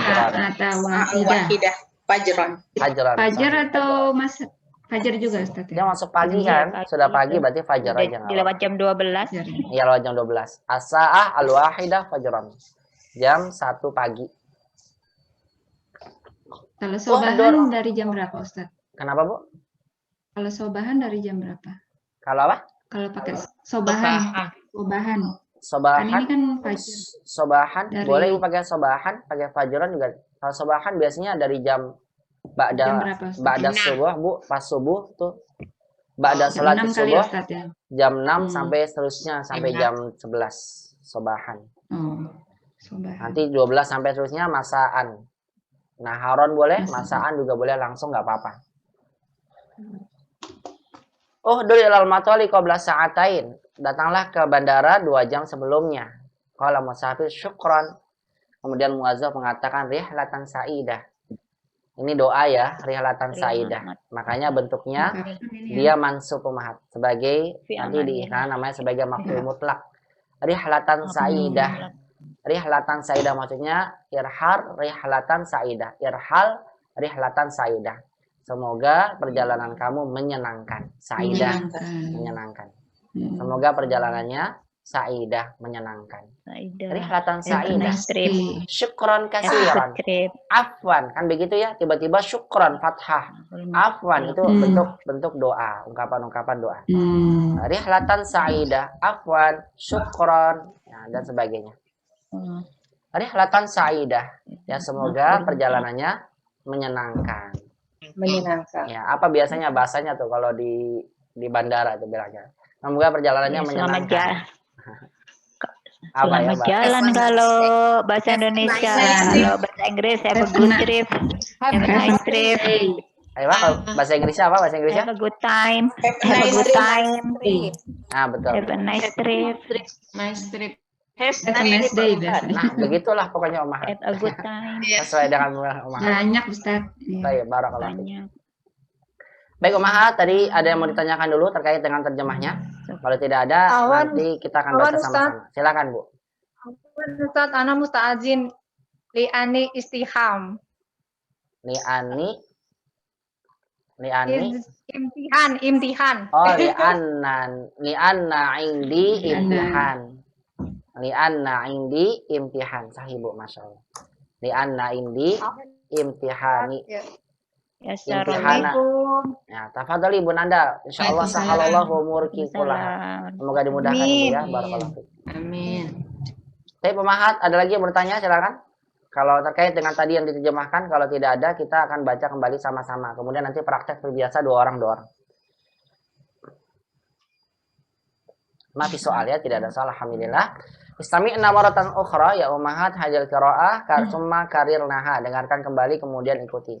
Atau wahidah. Fajron. fajran. Fajar atau fajar juga, Ustaz? Dia masuk pagi Iya, kan? pagi Sudah itu. pagi berarti fajar aja. nggak Dilewat jam 12. Fajar. Iya, lewat jam 12. As-sa'ah al-wahidah fajran. Jam 1 pagi. Kalau sobahan dari jam berapa, Ustaz? Kenapa, Bu? Kalau sobahan dari jam berapa? Kalau apa? Kalau pakai sobahan. Sobahan. Sobahan, ini kan fajar. sobahan, Dari- boleh Ibu pakai sobahan, pakai fajuran juga. Kalau sobahan biasanya dari jam Jam ba'da berapa, Ustaz? ba'da Jam 6. subuh, Bu, pas subuh tuh. Ba'da Jam salat 6 kali ya, subuh, Ustaz ya? jam 6 Hmm. sampai seterusnya sampai jam 11 sobahan. Oh, sobahan. Nanti 12 sampai seterusnya masaan. Naharon boleh, Masaan. masaan juga boleh, langsung nggak apa-apa. Oh, dulu ilal matoli qabla sa'atain. Datanglah ke bandara 2 jam sebelumnya. Qala musafir syukran. Kemudian muazzaf mengatakan rihlatan sa'idah. Ini doa ya, rihlatan sa'idah. Makanya bentuknya Kapan ini ya? dia mansub umahat sebagai Fi nanti di amanillah. namanya sebagai maf'ul mutlak. Rihlatan sa'idah. Rihlatan sa'idah maksudnya irhal rihlatan sa'idah. Irhal rihlatan sa'idah. Semoga perjalanan kamu menyenangkan. Sa'idah, menyenangkan. Hmm. Semoga perjalanannya sa'idah, menyenangkan. Rihlatan sa'idah. Trip. Syukron Have a kasiran. good trip. Afwan, kan begitu ya, tiba-tiba syukron fathah. Afwan itu bentuk doa, ungkapan-ungkapan doa. Hmm. Rihlatan sa'idah, afwan, syukron, ya, dan sebagainya. Rihlatan sa'idah, ya semoga perjalanannya menyenangkan. Menyenangkan. Ya, apa biasanya bahasanya tuh kalau di bandara tuh bilangnya. Semoga perjalanannya Ya, selamat menyenangkan. jalan. Apa ya, Selamat Mbak? jalan kalau bahasa Indonesia. Kalau bahasa Inggris have a good trip. Have a nice trip. Ayo, Mbak, kalau bahasa Inggrisnya apa? Bahasa Inggrisnya? Have a good time. Have a good time. Ah, betul. Have a nice trip. Nice trip. Have a nice day biasanya. Nah, begitulah pokoknya Omah. Have a good time. Iya. Sesuai dengan Omah. Banyak, Ustaz. Iya. Baik, barakallah. Banyak. Baik, Omah, tadi ada yang mau ditanyakan dulu terkait dengan terjemahnya? Kalau tidak ada, Awan. nanti kita akan Awan, baca sama-sama. Silakan, Bu. Ustaz, ana musta'azin li'ani istiham. Li'ani. Imtihan. Oh, li'anna indi imtihan. Li'anna indi imtihan. Sahih, Bu, Masya Allah. Li'anna indi imtihani. Ya, Imtihana. assalamualaikum. Ya, tafadhali Ibu Nanda. Insyaallah sahalallahu umurki kullaha. Semoga dimudahkan Ibu ya. Barakallahu fiik. Amin. Tapi pemahat, ada lagi yang bertanya? Silakan. Kalau terkait dengan tadi yang diterjemahkan, kalau tidak ada, kita akan baca kembali sama-sama. Kemudian nanti praktek terbiasa 2 orang. Mafi soal ya, tidak ada soal. Alhamdulillah. Istami'na maratan ukhra ya ummahat hajal qiraah summa karirnaha. Dengarkan kembali kemudian ikuti.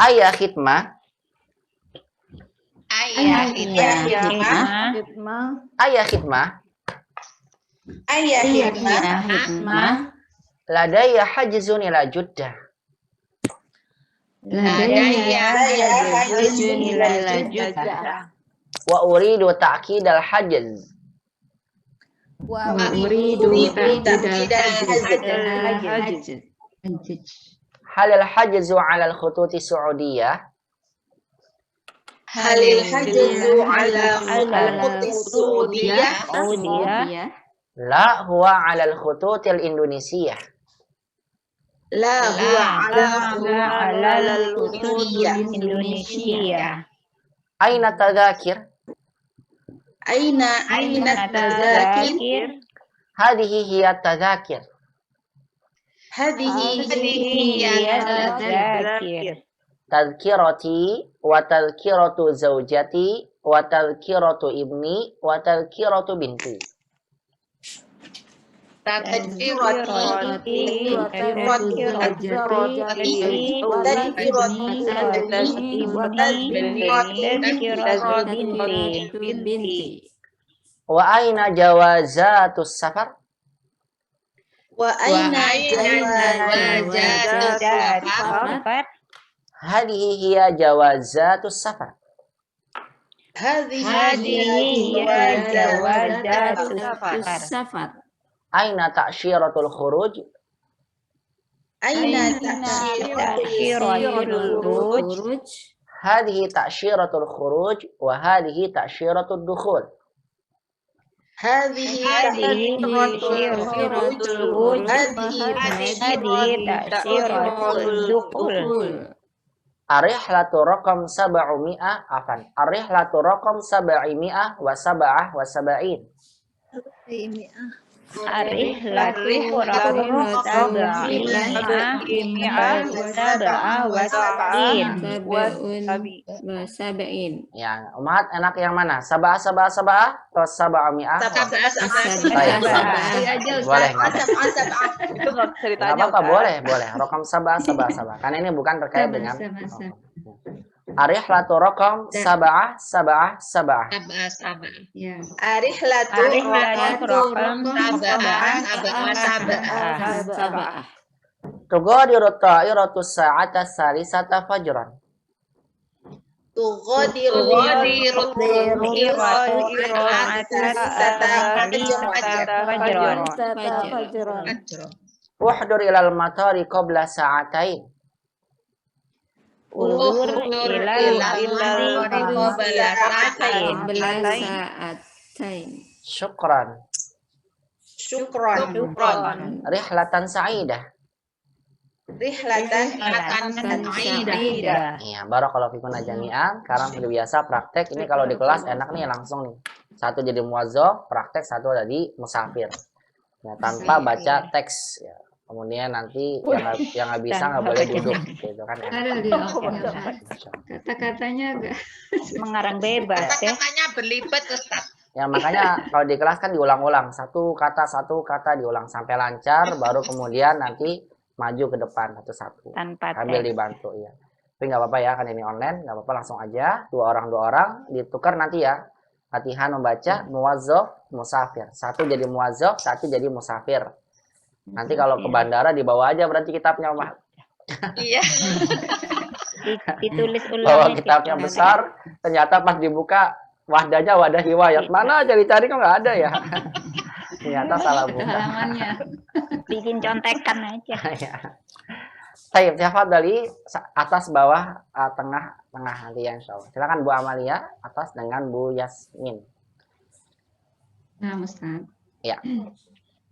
Ayah khidmah. Ayah Hikmah. Ayah khidmah. Ayah hikmah. Ladaya hajzun ila Juddah. Wa uridu ta'kid al-hajz. Hal al-hajzu 'ala al-khututi Saudiyah. Halil hajzu ala Saudiyah. La huwa 'ala al-khututi al-Indonesiyah. La huwa ala Indonesia. Aina tadhakir? Aina tadzakir. Hadhihi hiya tadhakir. Hadhihi Tadhkirati wa tadhkiratu zawjati wa tadhkiratu ibni wa tadhkiratu binti. Wa aina jawazatus safar? Wa aina jawazatus Safar. Hadhihi hiya jawazatus safar. Hadhihi Safar. Aina ta'syiratul khuruj? Aina Hadhihi ta'syiratul khuruj wa hadhihi ta'syiratud dukhul. Hadhihi Ar-rihlatu raqam 700 afan. Ar-rihlatu raqam 700 wa 7 wa 70. Ar-rihlatu raqam sab'imi'ah wa sab'in. Sab'in. Ya, Umat enak yang mana? Sabah atau sab'ami'ah? Baik. Boleh nggak? Itu nggak bisa Nggak ditanya, apa-apa, Ustaz. boleh. Rokam sabah. Karena ini bukan terkait dengan Ar-rihlatu raqam sab'ah. Sabah. Ya. Arihlatu raqam Sab'ah. Tughadiru ta'iratu sa'ata salisata fajran. tughadiru Uhdur ilal matari qabla sa'atain. Ulur ilal Sa'atain. Syukran. syukron Rihlatan sa'idah. rihlatan Iya, barakallahu fikum jami'an. Sekarang sudah biasa praktek. Ini kalau di kelas enak nih langsung nih. Satu jadi muwazzaf, praktek, satu jadi musafir. Ya, tanpa baca teks ya. Kemudian nanti yang nggak bisa nggak boleh duduk gitu kan. Ada di kata-katanya agak mengarang bebas ya. Kata-katanya berlibat, Ustaz. Ya makanya kalau di kelas kan diulang-ulang satu kata diulang sampai lancar, baru kemudian nanti maju ke depan satu-satu Tanpa sambil teks. dibantu ya. Tapi nggak apa-apa ya, kan ini online, nggak apa-apa, langsung aja dua orang ditukar nanti ya. Latihan membaca muwazzaf, musafir. Satu jadi muwazzaf, satu jadi musafir. Nanti kalau ke bandara dibawa aja berarti kitabnya, Mah. Iya. Ditulis Bawa ulang. kitabnya besar, ternyata pas dibuka wahdanya wadah hiwayat. Mana cari-cari kok nggak ada ya. Ternyata salah buka. halamannya. Bikin contekan aja. Baik, dari atas bawah tengah nanti ya insyaallah. Silakan Bu Amalia atas dengan Bu Yasmin. Nah, Ustaz. Ya.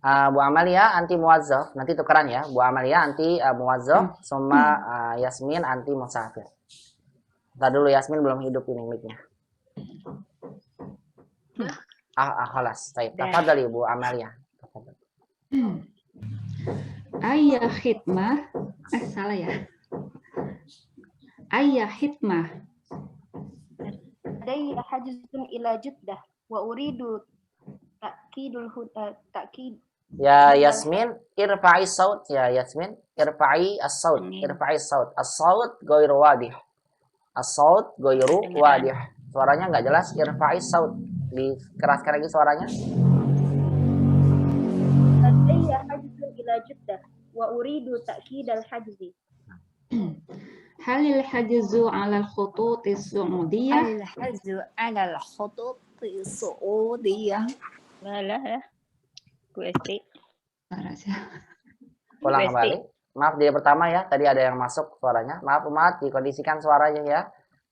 Bu Amalia anti muwazzaf, nanti tukeran ya. Bu Amalia anti muwazzaf, sama Yasmin anti musafir. Ntar dulu Yasmin belum hidup ini mic-nya. Khalas. Baik, tafadhali Bu Amalia. Ayah khidmah. Salah ya. Ayah khidmah. Adai hajzun ila Jeddah wa uridu ta'kid Ya Yasmin, irfa'i saut ya Yasmin, irfa'i as-saut, irfa'i saut. As-saut ghairu wadih. As-saut ghairu wadih. Suaranya nggak jelas, irfa'i saut. Dikeraskan lagi suaranya. Adai hajzun ila Jeddah wa uridu ta'kid al-hajzi. Halil hajzu 'ala al-khutut as-su'udiyah. Al-hajzu 'ala al-khutut as-su'udiyah. Lah. QST. Ulang kembali. Maaf dia pertama ya, tadi ada yang masuk suaranya. Maaf umat, dikondisikan suaranya ya.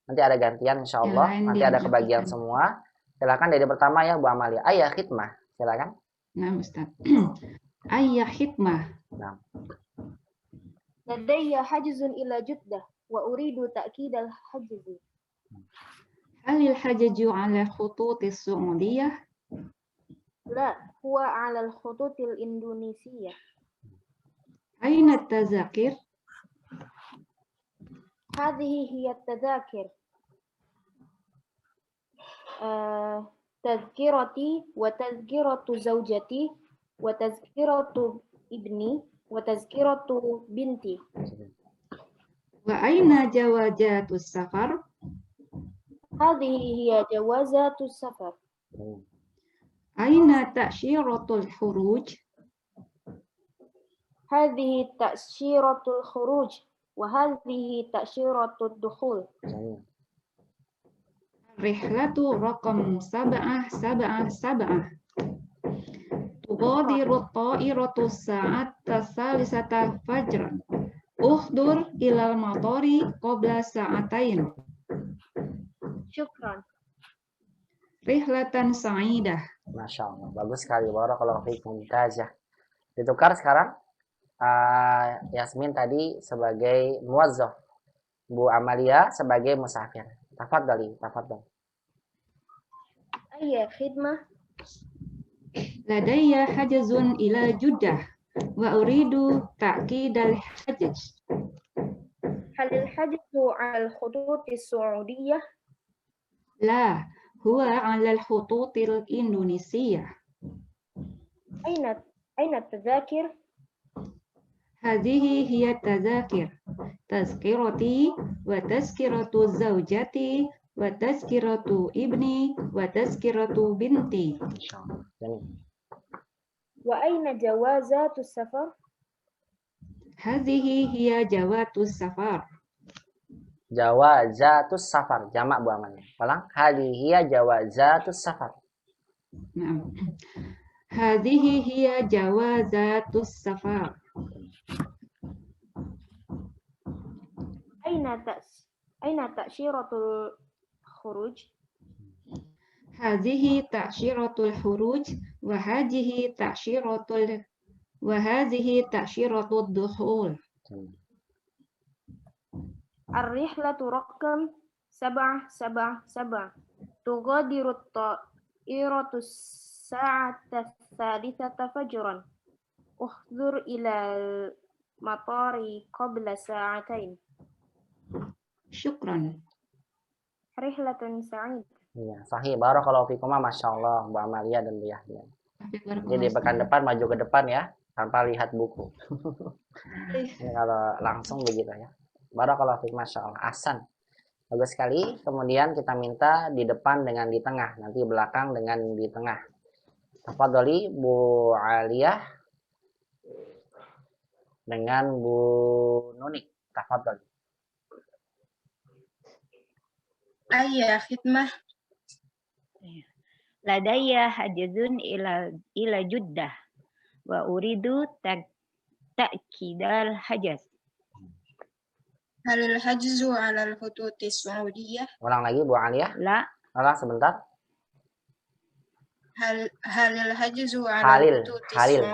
Nanti ada gantian insya Allah. Nanti ada kebagian semua. Silakan dari pertama ya Bu Amalia. Ayah khidmah. Silakan. Nah, Ustaz. Ayah khidmah. Nah. Ladayya hajzun ila Jeddah wa uridu ta'kid al-hajzi. Halil hajju 'ala al-khutut as-su'udiyah. La huwa 'ala al-khutut al-indonesiyah. Aina at-tazakir? Hadhihi hiya at-tadhakir. Tazkirati wa tazkiratu zawjati wa tazkiratu ibni wa tazkiratu binti. Wa aina jawazatus safar? Hadhihi hiya jawazatu safar. Aina ta'syiratul khuruj? Hadhihi ta'syiratul khuruj wa hadhihi ta'syiratud dukhul. Rihlatu raqam 777. Tughadiru ta'iratu sa'ata salisata fajran. Uhdur ilal matari qabla sa'atain. Syukran. Rihlatan sa'idah. Masya Allah, bagus sekali. Barakallahu fiikum. Mumtazah. Ditukar sekarang. Yasmin tadi sebagai muwazzaf, Bu Amalia sebagai musafir. Tafadhali. Ayah khidmah. Ladayya hajazun ila Jeddah wa uridu ta'kid al-hajj. هل الحجز على الخطوط السعودية؟ لا، هو على الخطوط الإندونيسية. أين التذاكر؟ هذه هي التذاكر: تذكرتي وتذكرة زوجتي وتذكرة ابني وتذكرة بنتي. Insyaallah. Jamil. وأين جوازات السفر؟ هذه هي جوات السفر. Jawazatus safar, jamak Bu Amal. Ulang. Hadhihi jawazatus safar. نعم. هذه هي جوازات السفر. أين تأشيرة الخروج؟ هذه تأشيرة الخروج وهذه تأشيرة الدخول. Jamil. الرحلة رقم 777 تغادر الطائرة الساعة 3 فجرا. احضر إلى المطار قبل ساعتين. شكرا. رحلة سعيدة. Iya, sahih. Barakallahu fikum. Masya Allah, Bu Amalia dan Bu Yahya. Jadi pekan depan maju ke depan ya, tanpa lihat buku. Ini kalau langsung begitu ya. Barakallahu fikum. Masya Allah. Ahsan. Bagus sekali. Kemudian kita minta di depan dengan di tengah, nanti belakang dengan di tengah. Tafadholi Bu Aliyah dengan Bu Nunik. Tafadholi. Ayah khidmah. Ladayya hajazun ila Jeddah wa uridu ta'kidal hajaz. Hal al-hajzu ala al-khutut as-Saudiyah? Ulang lagi Bu Aliyah. La, Ulang sebentar. Hal al-hajzu ala Halil. al-khutut Halil.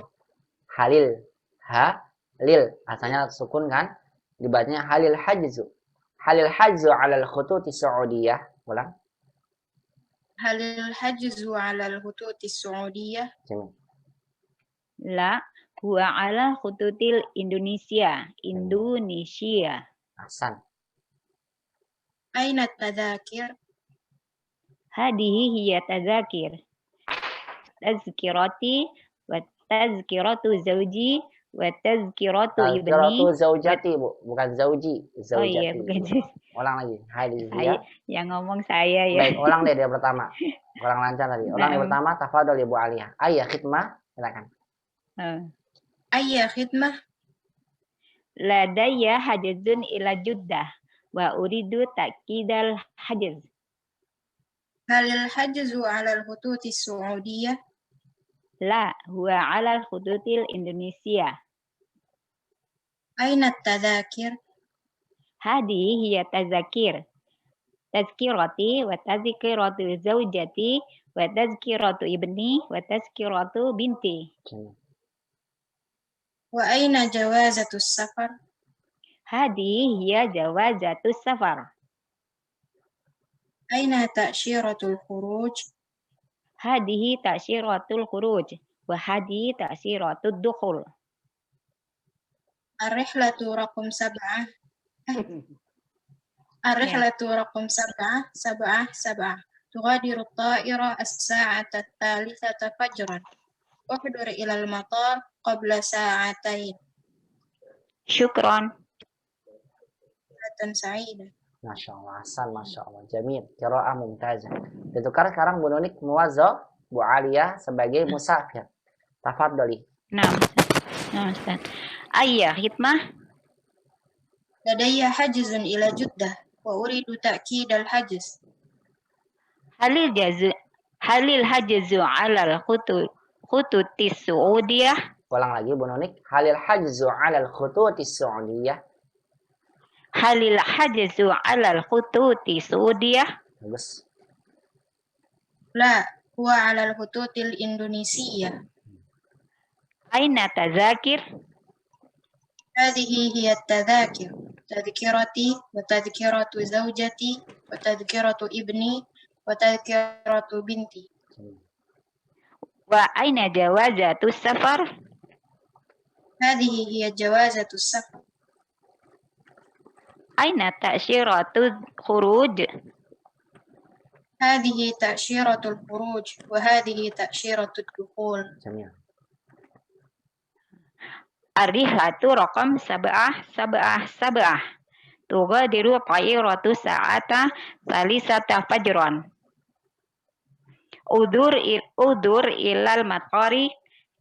Halil. Halil. Asalnya sukun kan? Dibacanya halil hajzu. Halil hajzu ala al-khututi Saudiyah. Ulang. Hal al-hajzu ala al-khutut as-Saudiyah? Jamil. la, huwa ala khututil Indonesia. Ahsan. Aina at-tadhakir? Hadihi hiya tazakir. Tazkirati wa tazkiratu zawji wa tazkiratu ibni. Tazkiratu zaujati, Bu. Bukan zauji. Zaujati. Oh iya, bukan. Ulang lagi. Hadhihi. Saya yang ngomong saya ya. Baik, ulang deh dia pertama. Kurang lancar tadi. Ulang yang pertama, tafadhol Bu Aliyah. Ayah khidmah. Silakan. Ayah khidmah? Ladayya hajazun ila Jeddah wa uridu ta'kidal hajaz. Hal al-hajzu ala al-khutut as-Saudiyah? La, huwa ala khututil Indonesia. Aina at-tadhakir? Hadihi hiya tazakir. Tazkirati wa tazkiratu zawjati wa tazkiratu ibni wa tazkiratu binti. Wa aina jawazatu as-safar? Hadihi hiya jawazatus safar. Aina ta'shiratul khuruj? Hadihi ta'syiratul khuruj wa hadihi ta'syiratud dukhul. Ar-rihlatu raqam 7. Ar-rihlatu raqam 777. Tughadiru at-ta'ira as-sa'ata ats-thalithata fajran. Uhdur ila al-matar qabla sa'atain. Syukran. Ratan sa'idah. Masya Allah, Hasan, Masya Allah. Jamil, qiraah mumtazah. Ditukar sekarang Bu Nunik muwazzah, Bu Aliyah sebagai musafir. Tafadholi. Nah, Ustaz. Ayah khidmah. Ladayya hajzun ila Jeddah wa uridu ta'kid al-hajz. Halil hajzu ala al-khututis Saudiyah. Ulang lagi Bu Nunik. Halil hajzu 'ala al-khututis Saudiyah. Halil hajzu ala al-khututis Saudiyah. Bagus. La, huwa 'ala al-khututil Indonesia. Aina tazakir? Hadhihi hiya at-tadhakir. Tadhkirati wa tadhkiratu zawjati wa tadhkiratu ibni wa tadhkiratu binti. Wa aina jawazatus safar? هذه هي جوازة السفر. Aina ta'syiratul khuruj? هذه تأشيرة الخروج وهذه تأشيرة الدخول. Jamil. Ar-rihlatu raqam sab'ah. Tughadiru ta'iratu sa'ata salisata fajran. Udur ilal matari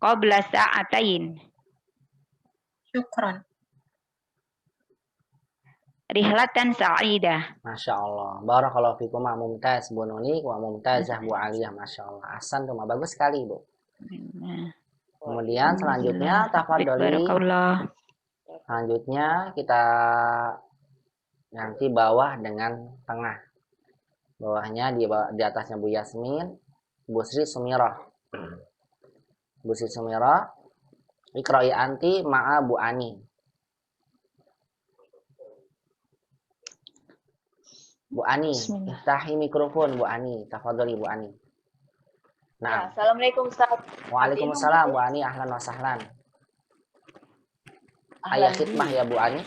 qabla sa'atain. شكرا. Rihlatan sa'idah. Masya Allah. Barakallahu fikum wa mumtaz Bu Nuni wa mumtazah Bu Aliyah. Masya Allah. Ahsan tuh, bagus sekali Bu. Kemudian selanjutnya tafadholi. Barakallah. Selanjutnya kita nanti bawah dengan tengah. Bawahnya di atasnya Bu Yasmin, Bu Sri Sumirah. Bu Sri Sumirah, Iqra'i anti ma'a Bu Ani. Bu Ani, iftahi mikrofon Bu Ani, tafadholi Bu Ani. Nah, Assalamualaikum Ustaz. Waalaikumsalam Bu Ani, ahlan wa sahlan. Ayah khidmah ya Bu Ani?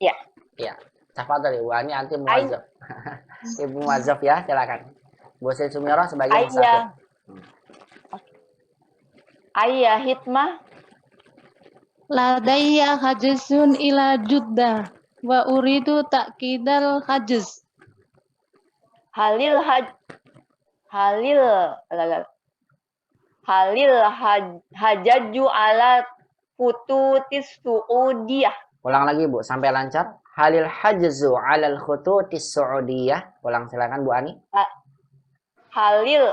Ya. Ya, tafadholi Bu Ani, anti muwazzaf. Ibu muwazzaf ya, silakan. Bu Sri Sumirah sebagai musafir. Ayah hikmah. Ladayya hajjun ila Juddah wa uridu ta'kidal hajz. Halil hajaju ala kututis Saudiyah. Ulang lagi Bu, sampai lancar. Halil hajzu alal khututis Saudiyah. Ulang silakan Bu Ani. Halil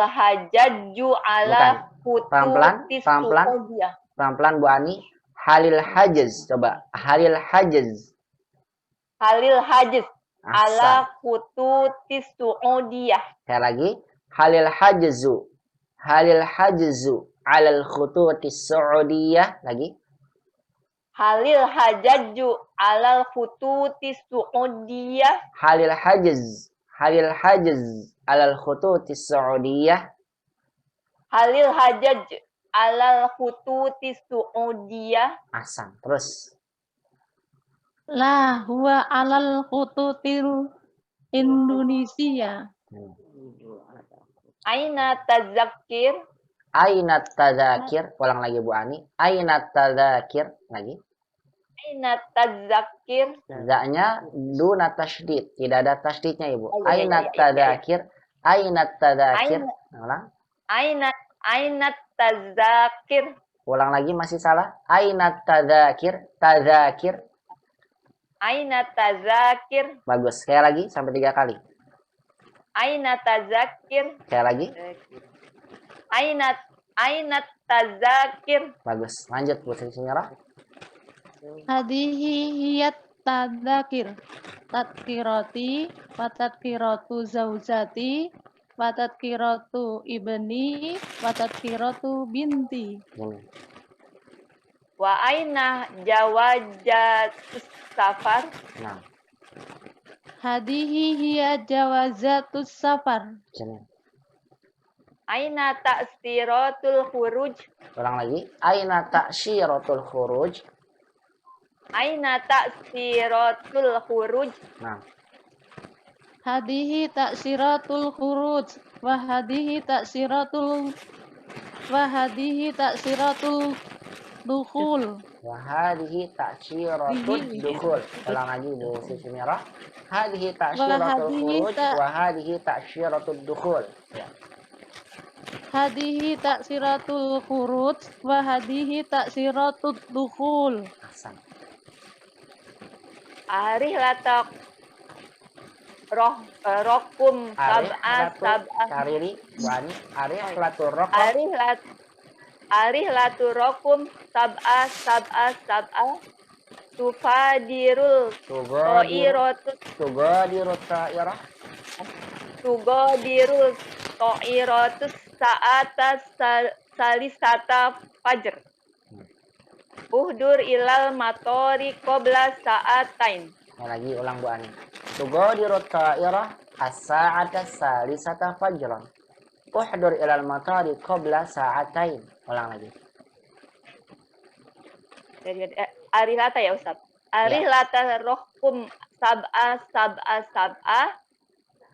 hajaju ala kututis Saudiyah. Pelan-pelan Bu Ani. Halil hajz, coba. Halil hajz. Halil hajz ala Ahsan. kututis Saudiyah. Sekali lagi. Halil hajzu. Halil hajzu alal khututis Saudiyah. Lagi. Halil hajaju ala kututis Saudiyah. Halil hajz. Halil hajz alal khututis Saudiyah. Halil hajaj ala kututis Saudiyah. Ahsan. Terus. La huwa alal khututil Indonesia. Aina tazakir. Aina tadzakir. Ulang lagi Bu Ani. Aina tadzakir. Lagi. Aina tazakir. Zaknya duna tasydid. Tidak ada tasydidnya Ibu. Oh, iya, Aina iya, iya. tadzakir. Aina tadzakir. Ulang. Aina tazakir. Ulang lagi masih salah. Aina tadzakir. Tadzakir. Aina tazakir. Bagus. Sekali lagi sampai 3 kali. Aina tazakir. Sekali lagi. Aina tazakir. Bagus. Lanjut Bu Sri Sumirah. Hadihi hiyat tadzakir. Tadkirati wa tadkiratu zaujati wa tadkiratu ibni wa tadkiratu binti. Ini. Wa aina jawazatus safar. Nah. Hadihi hiya jawazatus safar. Sini. Aina ta'siratul khuruj. Ulang lagi. Aina ta'syiratul khuruj. Aina ta'siratul khuruj. Nah. Hadihi taksiratul khuruj wa hadihi taksiratul dukhul. Wahadihi ta'syiratul dukhul. Ulang lagi Bu Sri Sumirah. Hadihi ta'syiratul khuruj. Wahadihi ta'syiratul dukhul. Ya. Hadihi taksiratul khuruj wa hadihi taksiratul dukhul. Ahsan. Arih latak rokum sab'a Kariri Bu Ani. Arihlatur rokum. arih latu rokum sab'a tufadirul tugodirul to'irotus sa'atas salisata fajr. Uhdur ilal matori qabla sa'atain. Lagi ulang Bu Ani. Tugodirut ta'irah as-sa'ata salisata fajran. Uhdur ilal matari qabla sa'atain. Ulang lagi. Arihlata ya Ustaz. Arihlata rohkum sab'a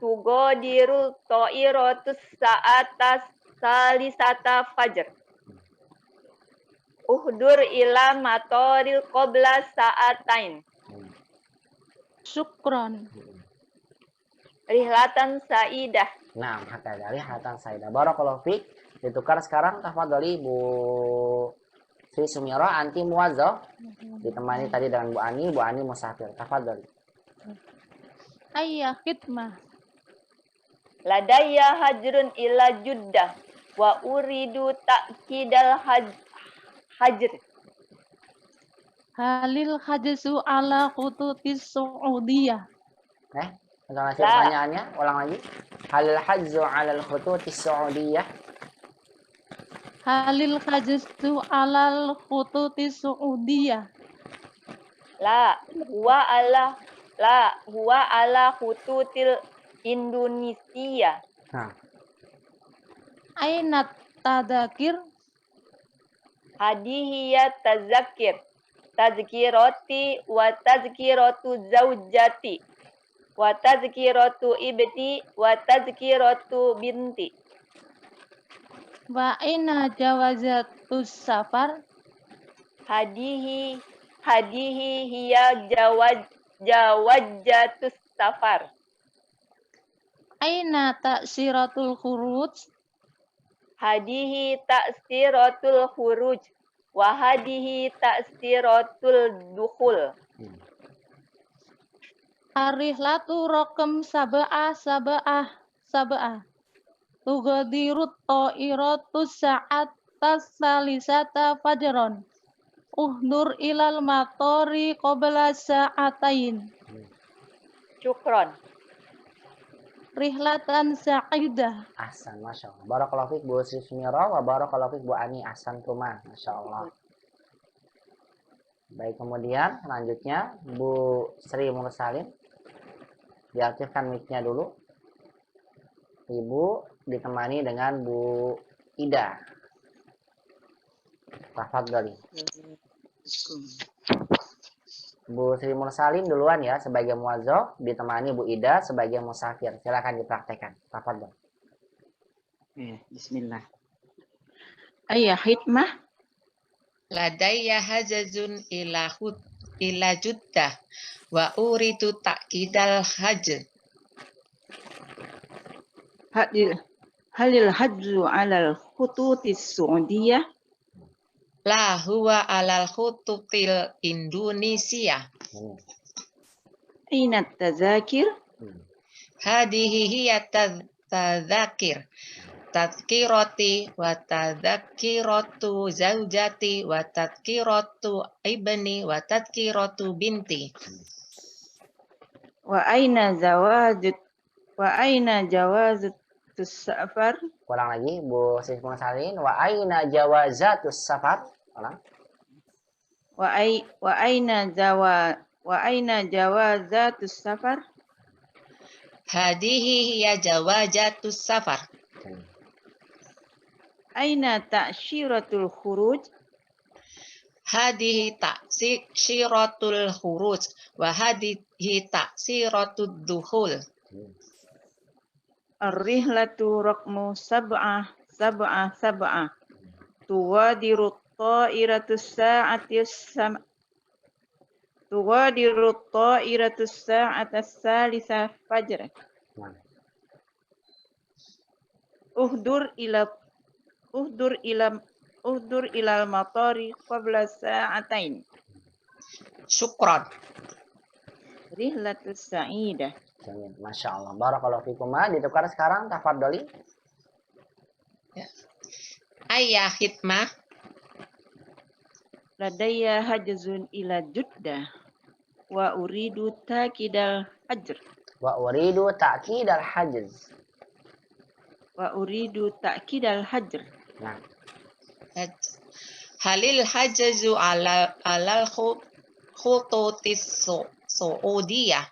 tugodiru to'irotus sa'atas salisata fajr. Uhdur ila matoril qabla sa'atain. Syukron. Rihlatan sa'idah. Nah, kata dari hatan saidah. Barakallahu fiik. Ditukar sekarang tafadhali Bu Sri Sumira anti muwazzaf. Ditemani tadi dengan Bu Ani musafir. Tafadhali. Ayah khidmah. Ladayya hajrun ila Juddah wa uridu ta'kidal hajr. Halil hajzu ala khututis Saudiyah. Ulang lagi pertanyaannya. Ulang lagi. Halil hajzu ala al-khututis Saudiyah. Halil hajzu ala khututis Saudiyah. La huwa ala khututil Indonesia. Nah, Aina tadzakir. Hadihiyat tazakir. Tazkiroti wa tazkiratu zaujati. Wa tazkiratu ibti wa tazkiratu binti. Wa aina jawazatus safar. Hadihi hiya jawajatus safar. Aina ta'siratul khuruj. Hadihi ta'siratul khuruj wa hadihi ta'siratul dukhul. Arihlatu raqam sab'ah. Tugadirut ta'iratus sa'atas salisata fajron. Uhdur ilal matori qabla sa'atain. Syukron. Rihlatan sa'idah. ahsan, Masya Allah. Barakallahu fiik Bu Sri Sumira wa barakallahu fiik Bu Ani. Ahsan tuma, Masya Allah. Baik, kemudian selanjutnya Bu Sri Mursalin. Diaktifkan mic-nya dulu. Ibu ditemani dengan Bu Ida. Tafadhali. Bu Sri Mursalin duluan ya sebagai muwazzaf, ditemani Bu Ida sebagai musafir. Silakan dipraktekkan. Tafadhol. Bismillah. Ayah khidmah. Ladayya hajazun ila Juddah wa uridu ta'kidal hajj. Halil hajju alal khututis Saudiyah. La huwa alal khututil Indonesia. Aina tazakir. Hadihi hiya tadzakir. Tadkiroti wa tadkiratu zaujati wa tadkiratu ibni wa tadkiratu binti. Wa aina jawazut safar. Ulang lagi Bu Sri Mursalin. Wa aina jawazatus safar. Ulang. Wa aina jawazatus safar. Hadihi hiya jawazatus safar. Aina ta'syiratul khuruj. Hadihi ta'siratul khuruj wa hadihi ta'siratud dukhul. Ar-rihlatu raqmu sab'ah. Tuwadiru ta'iratus sa'atas salisa fajr. Uhdur ilal matari qabla sa'atain. Syukran. Rihlatus sa'idah. Masya Allah. Barakallahu fikum. Ditukar sekarang. Tafadholi. Ayah khidmah. Ladayya hajzun ila Juddah wa uridu ta'kidal hajr. Wa uridu ta'kidal hajz. Nah, Halil hajzu alal khututis Saudiyah.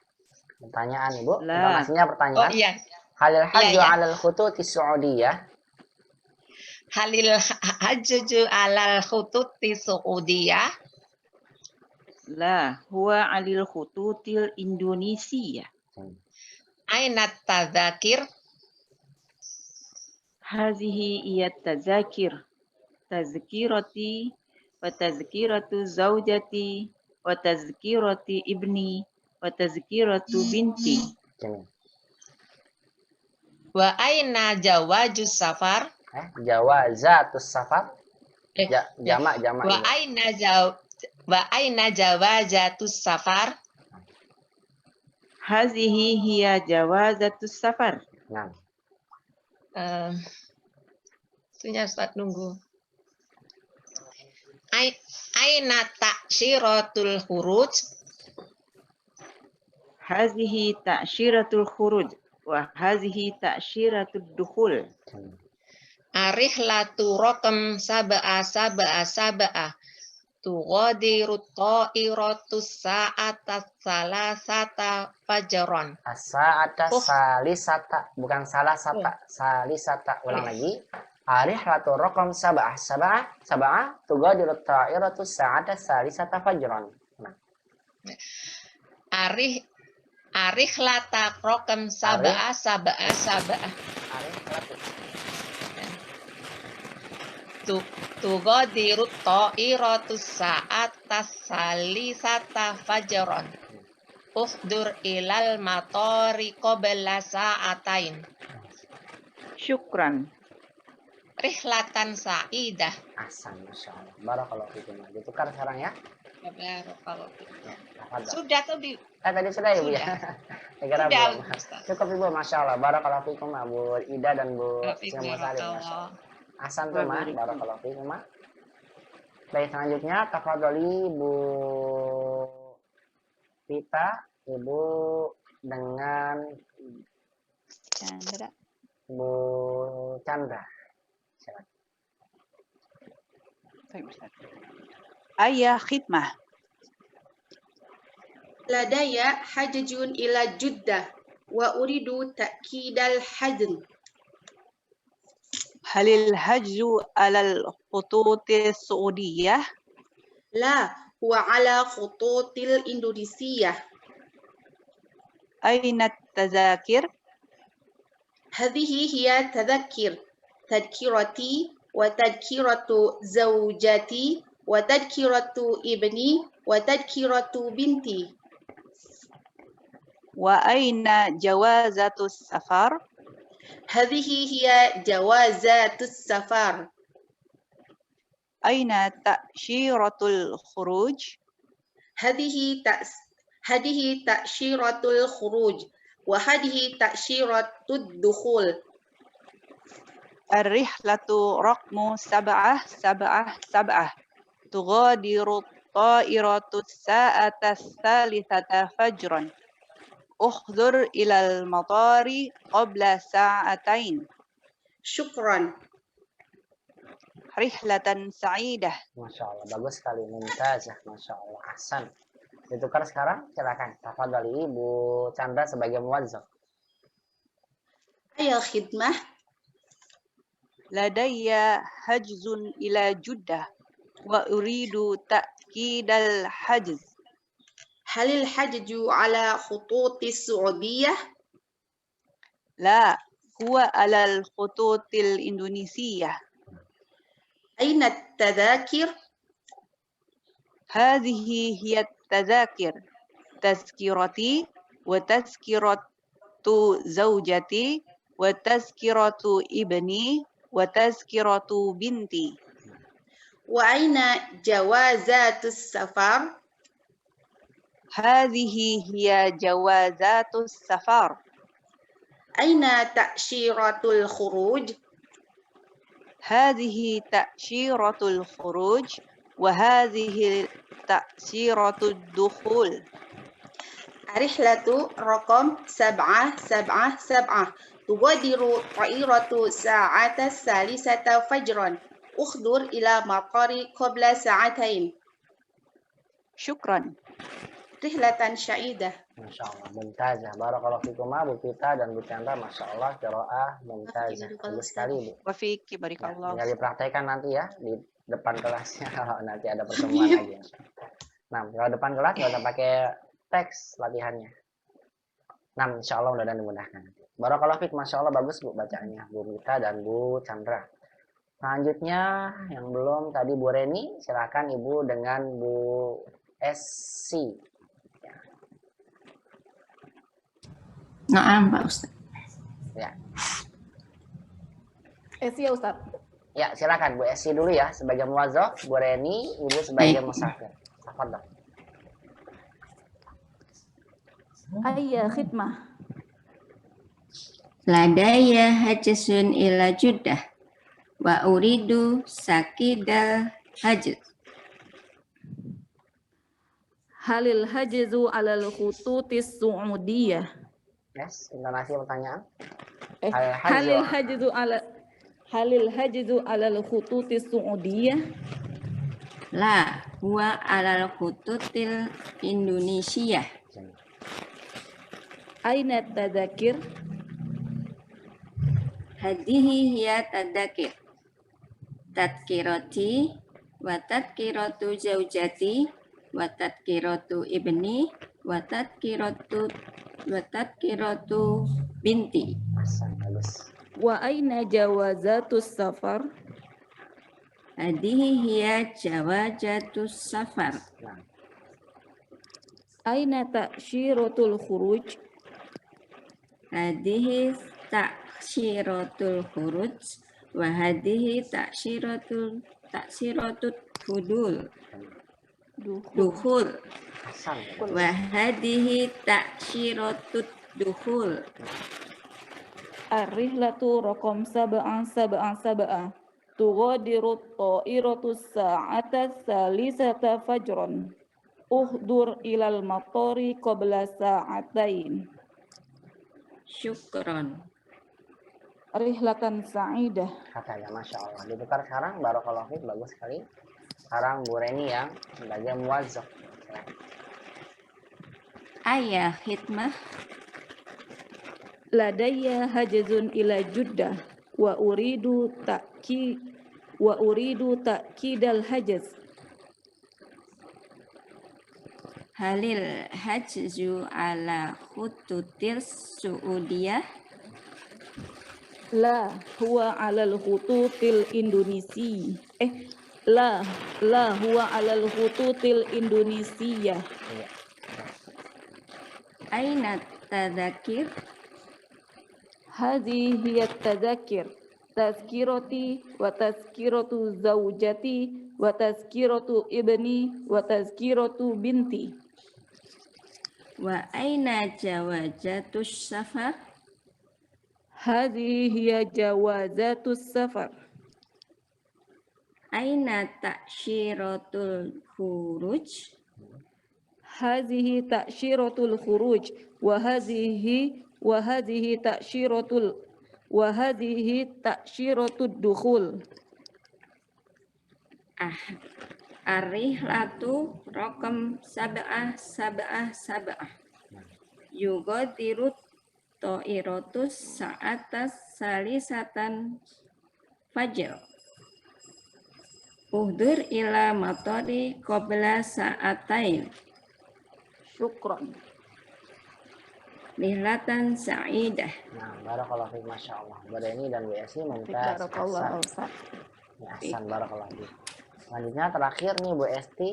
pertanyaan Ibu. Lah. Informasinya pertanyaan. Oh iya. Halil hajju Iya. alal khututis Saudiyah. Halil hajju alal khututi Saudiyah. لا هو على الخطوط الإندونيسية. Aina tadzakir. هذه هي التذاكر تذكرتي وتذكرة زوجتي وتذكرة ابني وتذكرة بنتي. Wa aina jawajus safar. Jawazatus safar. Jamak. Wa aina jawazatus safar. هذه هي جوازة السفر. Nah. Itunya Ustaz nunggu. Aina ta'syiratul khuruj. هذه تأشيرة الخروج وهذه تأشيرة الدخول. Arihlatu raqam sab'a. Tughadiru ta'iratu sa'ata salasata fajran. As-sa'ata salisata, bukan salasata, salisata. Ulang lagi. Arihlatu raqam sab'ah. Tughadiru ta'iratu sa'ata salisata fajran. Arihlata raqam sab'a. Tughadiru ta'iratu sa'ata salisata fajran. Ukhdur ilal matori qabla sa'atain. Syukran. Rihlatan sa'idah. Ahsan, Masya Allah. Barakallahu fikum. Ditukar sekarang ya. Barakallahu fikum. Tafadhal. Sudah tadi. Tadi sudah ya Bu ya. Negara Sudah, belum. Ustaz. Cukup Ibu, Masya Allah. Barakallahu fikum Bu Ida dan Bu Sinema Salim. Masya Allah. Ahsan tuh Ma. Barakallahu fikum Ma. Baik, selanjutnya tafadhali Bu Pita, Ibu dengan Chandra. Bu Chandra. Ayah khidmah. Ladaya hajjun ila Juddah wa uridu ta'kidal hajj. هل الحج على الخطوط السعودية؟ لا هو على خطوط الإندونيسية. أين التذاكر؟ هذه هي تذكرتي وتذكرة زوجتي وتذكرة ابني وتذكرة بنتي. وأين جوازة السفر؟ هذه هي جوازات السفر. أين تأشيرة الخروج؟ هذه تأشيرة الخروج وهذه تأشيرة الدخول. الرحلة رقم 777 تغادر الطائرة الساعة 3 فجرا. أحضر إلى المطار قبل ساعتين. شكرا. رحلة سعيدة. Masya Allah, bagus sekali, mumtazah, Masya Allah, ahsan. Ditukar sekarang, silakan. Tafadhali Ibu Chandra sebagai muwazzaf. Ayah khidmah. لدي حجز إلى جدة وأريد تأكيد الحجز. هل الحجج على خطوط السعودية؟ لا هو على الخطوط الإندونيسية. أين التذاكر؟ هذه هي التذاكر تذكرتي وتذكرة زوجتي وتذكرة ابني وتذكرة بنتي. وأين جوازات السفر؟ هذه هي جوازات السفر. أين تأشيرة الخروج؟ هذه تأشيرة الخروج وهذه تأشيرة الدخول. رحلة رقم 777 تغادر طائرة الساعة 3 فجرا. أحضر إلى مطار قبل ساعتين. شكرا. رحلة سعيدة. Masya Allah, mumtazah. Barakallahu fikuma, Bu Pita dan Bu Chandra, Masya Allah, qiraah mumtazah. Bagus sekali, Bu. Wa fiki Ya, barakallah. tinggal dipraktekkan nanti ya di depan kelasnya kalau nanti ada pertemuan lagi. Nah, kalau depan kelas nggak usah pakai teks latihannya. Nah, insya Allah mudah-mudahan dimudahkan. Barakallahu fik, Masya Allah, bagus Bu bacaannya, Bu Mita dan Bu Chandra. Selanjutnya yang belum tadi Bu Reni, silakan Ibu dengan Bu Esi. Naam, Pak Ustaz. Ya. Esi ya Ustaz. Ya, silakan Bu Esi dulu ya sebagai muwazzaf, Bu Reni, Ibu sebagai Baik. musafir. Tafadhol. Ayya khidmah. Ladaya hajjun ila Juddah wa uridu sakidal hajj. Halil hajzu alal khututis su'udiyah. Yes, intonasi pertanyaan. Halil hajzu alal khututis su'udiyah. La huwa alal khututil Indonesia. Aina tadzakir? Hadihi hiya tadzakir. Tadkirati wa tadkiratu zaujati wa tadkiratu ibni wa tadkiratu binti. Hasan, bagus. Wa aina jawazatus safar? Hadihi hiya jawazatus safar. Nah, Aina ta'syiratul khuruj? Hadihi ta'syiratul khuruj wa hadihi ta'syiratul hudul. Dukhul. Hasan. Wa hadihi ta'syiratut dukhul. Ar-rihlatu raqam 777. Tughadiru ta'iratu sa'ata salisata fajran. Uhdur ilal matari qabla sa'atain. Syukron. Rihlatan sa'idah. Katanya, Masya Allah. Ditukar sekarang, barakallahu fiik, bagus sekali. Sekarang Bu Reni yang sebagai muwazzaf. Ayah khidmah. Ladayya hajzun ila Juddah wa uridu ta'kidal hajz. Halil hajzu ala khututil Suudiyah. La huwa alal khututil Indonesi. La huwa alal khututil Indonesia. Aina tadzakir? Hadhihi hiya tadzakir. Tazkirati wa tazkiratu zaujati wa tazkiratu ibni wa tazkiratu binti. Wa aina jawazatus safar? Hadhihi hiya jawazatus safar. Aina ta'syiratul khuruj? Hadhihi ta'syiratul khuruj wa hadhihi ta'syiratud dukhul. Ar-rihlatu raqam 777. Yughadiru ta'iratus sa'atas salisatan fajr. Uhdur ila matari qabla sa'atain. Syukran. Rihlatan sa'idah. Nah, barakallahu fiik, Masya Allah. Bu Reni dan Bu Esi mumtaz. Barakallahu Hasan. Ustaz. Ya, Hasan, barakallahu fiik. Selanjutnya terakhir nih Bu Esti,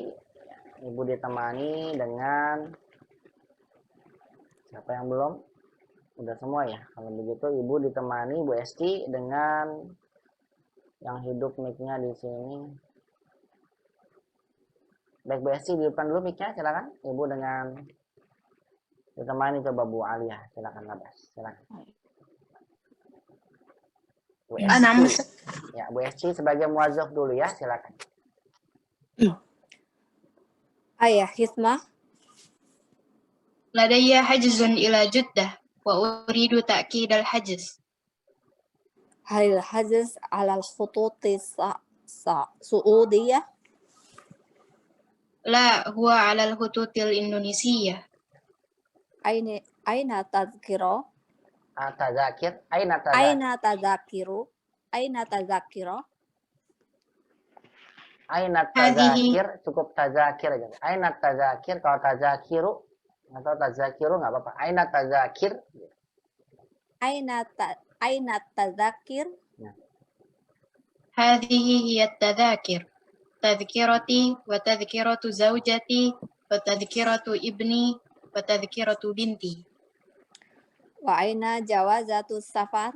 Ibu ditemani dengan siapa yang belum? Udah semua ya. Kalau begitu Ibu ditemani Bu Esti dengan yang hidup mic-nya di sini. Baik Bu Esti di depan dulu mic-nya, silakan. Ibu dengan ditemani coba Bu Alia, silakan Labas. Silakan. Bu Esti. Ya, Bu Esti sebagai muwazzaf dulu ya, silakan. Ayah khidmah. Ladayya hajzun ila Juddah wa uridu ta'kidal hajz. Halil hajz alal khututi Suudiyah. La huwa alal khututil Indonesia. Aina tazkiro? Tazakir. Aina tazakir. Aina tazakiru? Aina tazakiro? Aina tazakir. Cukup tazakir aja. Aina tazakir. Kalau tazakiru atau tazakiru nggak apa-apa. Aina tazakir. Aina tazakir? هذه هي التذاكر تذكرتي وتذكرة زوجتي وتذكرة ابني وتذكرة بنتي. وأين جوازة السفر؟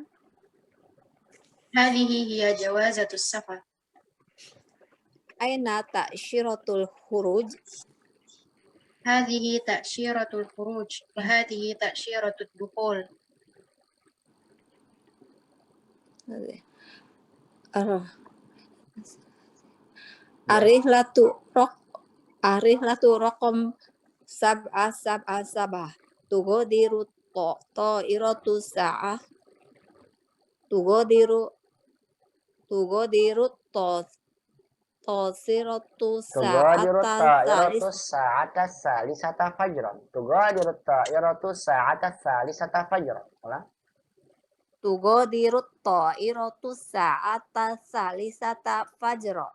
هذه هي جوازة السفر. أين تأشيرة الخروج؟ هذه تأشيرة الخروج وهذه تأشيرة الدخول. Arihlatu raqam 777 tugadiru ta'iratu sa'ah tugadiru tasiratu sa'ata salisata fajran. Tugadiru ta'iratu sa'ata salisata fajran. Tugadiru ta'iratu sa'ata salisata fajran.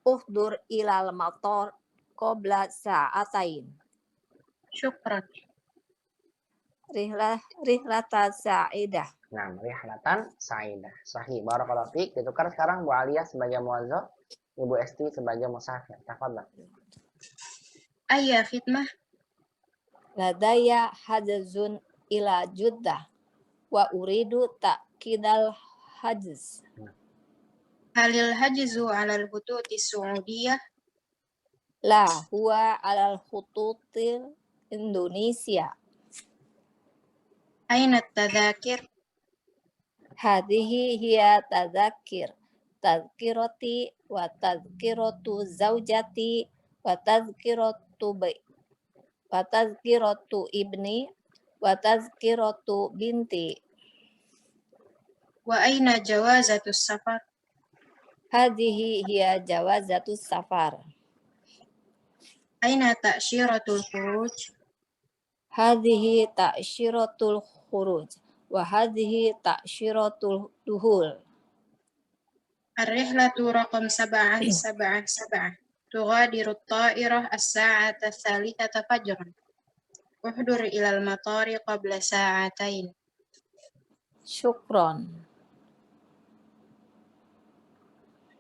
Uhdur ilal matar qabla sa'atain. Syukran. Rihlatan sa'idah. Nah, rihlatan sa'idah. Sahih. Barakallahu fiik. Ditukar sekarang Bu Aliyah sebagai muwazzaf, Ibu Esti sebagai musafir. Tafadhal. Ayya khidmah. Ladaya hajazun ila Juddah wa uridu ta'kidal hajz. Halil hajzu 'ala al-khututi as-Saudiyah? La huwa 'ala al-khututi Indonesia. Aina at-tadhakir? Hadhihi hiya tadhakir. Tadhkirati wa tadhkiratu zaujati wa tadhkiratu ibni wa tadhkiratu binti. Wa aina jawazatu safar? Hadhihi hiya jawazatu safar. Aina ta'syiratul khuruj? Hadhihi ta'syiratul khuruj wa hadhihi ta'syiratul duhul. Ar-rihlatu raqam 777 tughadiru at-ta'irah as-sa'ata ats-tsalitsata fajran. Uhdur ila al-matari qabla sa'atain. Syukran.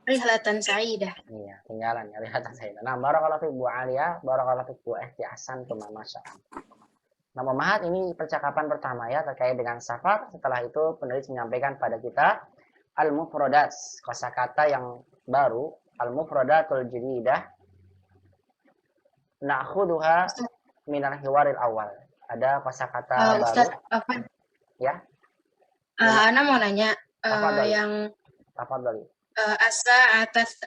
Rihlatan sa'idah. Iya, tinggalan ya rihlatan sa'idah. Nah, barakallahu fiik Bu Aliyah, barakallahu fiik Bu Esti Ahsan tu masyaallah. Nah, Mahat ini percakapan pertama ya terkait dengan safar. Setelah itu penulis menyampaikan pada kita al-mufradat, kosakata yang baru, al-mufradatul jadidah. Na'khuduha minal hiwaril awal. Ada kosakata baru. Ustaz Afan. Ya. Ana mau nanya yang tafadhali. Asa atas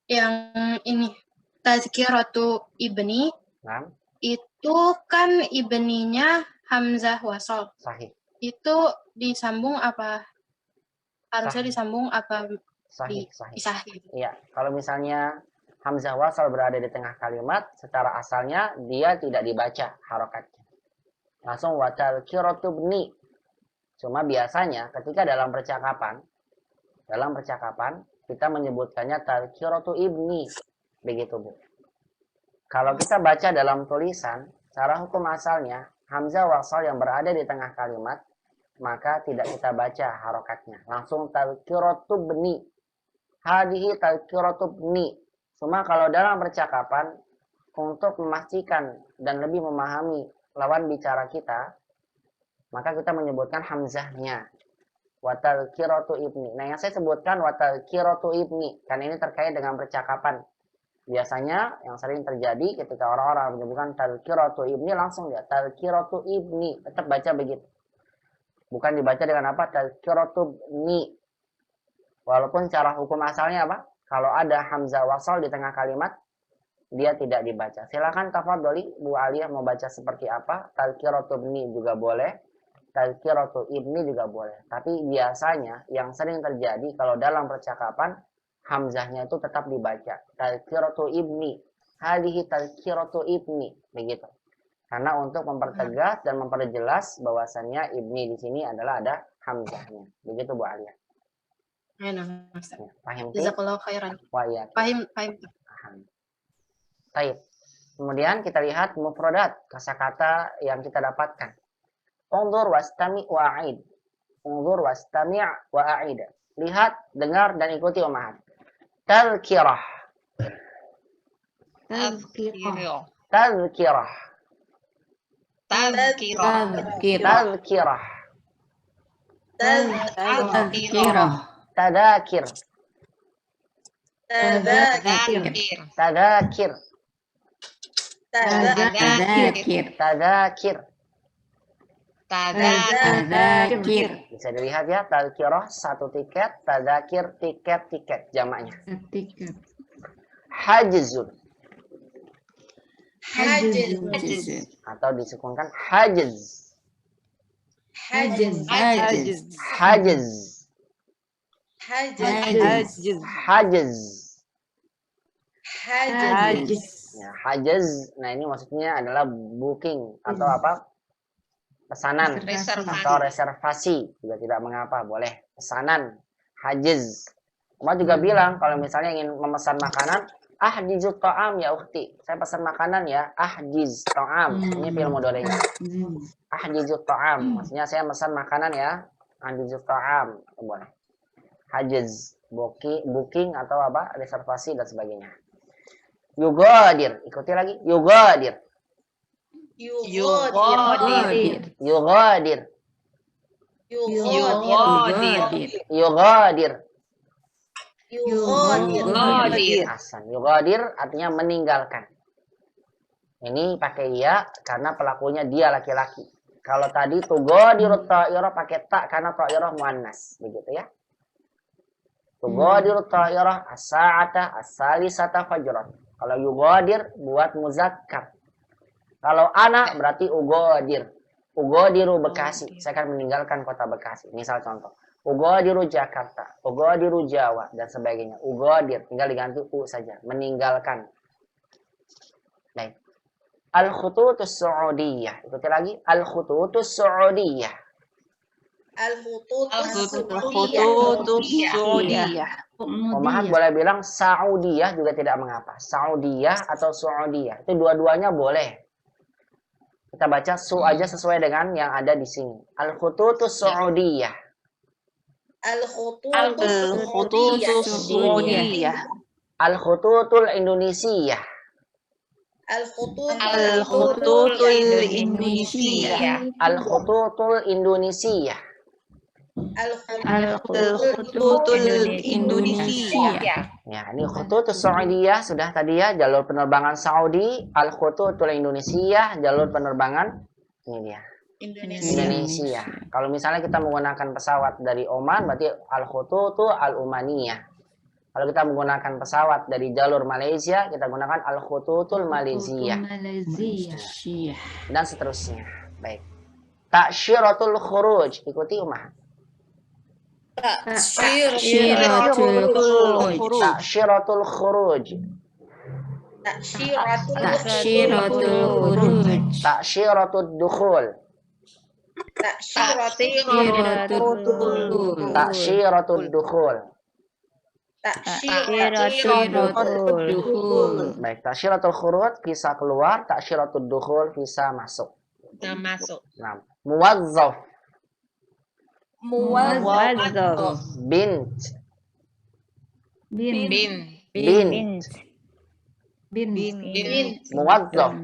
yang ini tazkiratu ibni. Nah. Itu kan ibninya hamzah wasol. Sahih. Itu disambung apa? Harusnya Sahih. disambung apa? Sahih. Sahih. Iya, kalau misalnya hamzah wasal berada di tengah kalimat, secara asalnya dia tidak dibaca harokatnya. Langsung watal kiratu bni. Cuma biasanya ketika dalam percakapan kita menyebutkannya tazkiratu ibni. Begitu, Bu. Kalau kita baca dalam tulisan, cara hukum asalnya hamzah wasal yang berada di tengah kalimat, maka tidak kita baca harokatnya. Langsung tazkiratu bni. Hadihi tazkiratu bni. Cuma kalau dalam percakapan, untuk memastikan dan lebih memahami lawan bicara kita, maka kita menyebutkan hamzahnya. Watazkiratu ibni. Nah, yang saya sebutkan watazkiratu ibni, karena ini terkait dengan percakapan. Biasanya yang sering terjadi ketika orang-orang menyebutkan tazkiratu ibni, langsung dia tazkiratu ibni, tetap baca begitu. Bukan dibaca dengan apa? Tazkiratu ibni. Walaupun cara hukum asalnya apa? Kalau ada hamzah wasal di tengah kalimat, dia tidak dibaca. Silakan tafadholi Bu Aliyah mau baca seperti apa? Tazkiratu ibni juga boleh, tazkiratu ibni juga boleh. Tapi biasanya yang sering terjadi kalau dalam percakapan hamzahnya itu tetap dibaca. Tazkiratu ibni. Hadihi tazkiratu ibni. Begitu. Karena untuk mempertegas dan memperjelas bahwasannya ibni di sini adalah ada hamzahnya. Begitu Bu Alia. Nah, Ustaz. Ya, paham? Jazakallahu khairan. Paham. Baik. Kemudian kita lihat mufradat, kosakata yang kita dapatkan. Unzur wastami' wa'id. Unzur wastami' wa'id. Lihat, dengar dan ikuti umahat. Tazkirah. Tazkirah. Tazkirah. Tazkirah. Tazkirah. Tazkirah. Tadakir. Tadakir. Tadakir. Tadakir. Tadakir. Tadakir. Bisa dilihat ya, tadkirah satu tiket, tadakir tiket jamaknya. Tiket. Hajzun. Hajiz. Atau disukunkan hajiz. Hajiz. Hajiz. Hajiz. Hajiz. Ya, hajiz. Nah, ini maksudnya adalah booking atau apa? Pesanan atau reservasi. Juga tidak mengapa, boleh. Pesanan. Hajiz. Umar juga bilang kalau misalnya ingin memesan makanan, ahjizut ta'am ya ukhti. Saya pesan makanan ya, ahjiz ta'am. Ini fi'il mudhari'nya. Ahjizut ta'am. Maksudnya saya pesan makanan ya, ahjizut ta'am. Boleh. Hajiz, booking atau apa? Reservasi dan sebagainya. Yugadir, ikuti lagi. Yugadir. Yugadir. Yugadir. Yugadir. Yugadir. Hasan. Yugadir artinya meninggalkan. Ini pakai ya karena pelakunya dia laki-laki. Kalau tadi tugadirut ta'irah pakai tak karena ta'irah muannas, begitu ya. Tugadirut ta'irah as-sa'ata as-salisata fajran. Kalau yugadir buat muzakkar. Kalau anak berarti ugadir. Ugadiru Bekasi. Saya akan meninggalkan kota Bekasi. Misal contoh. Ugadiru Jakarta, ugadiru Jawa, dan sebagainya. Ugadir, tinggal diganti u saja. Meninggalkan. Baik. Al-Khututus Su'udiyah. Ikuti lagi. Al-Khututus Su'udiyah. Al-Khututus Su'udiyah. Umahat boleh bilang Saudiyah juga tidak mengapa. Saudiyah atau Su'udiyah. Itu dua-duanya boleh. Kita baca su aja sesuai dengan yang ada di sini. Al-Khututus Su'udiyah. Al-Khututus Su'udiyah. Al-Khututul Indonesia. Al-Khututul Indonesia. Al-Khututul Indonesia. Al-Khututul Indonesia. Ya, ini Khututus Saudiyah sudah tadi ya, jalur penerbangan Saudi. Al-Khututul Indonesia, jalur penerbangan ini dia. Indonesia. Kalau misalnya kita menggunakan pesawat dari Oman, berarti Al-Khututu Al-Umaniyah. Kalau kita menggunakan pesawat dari jalur Malaysia, kita gunakan Al-Khututul Malaysia. Dan seterusnya. Baik. Ta'syiratul khuruj. Ikuti Umar. Ta'syiratul khuruj. Ta'syiratul khuruj. Ta'syiratul dukhul. Ta'syiratul dukhul. Baik, ta'syiratul khuruj visa keluar, ta'syiratul dukhul visa masuk. Masuk. Nah, muwazzaf. Muwazzaf. Bint. Muwazzaf.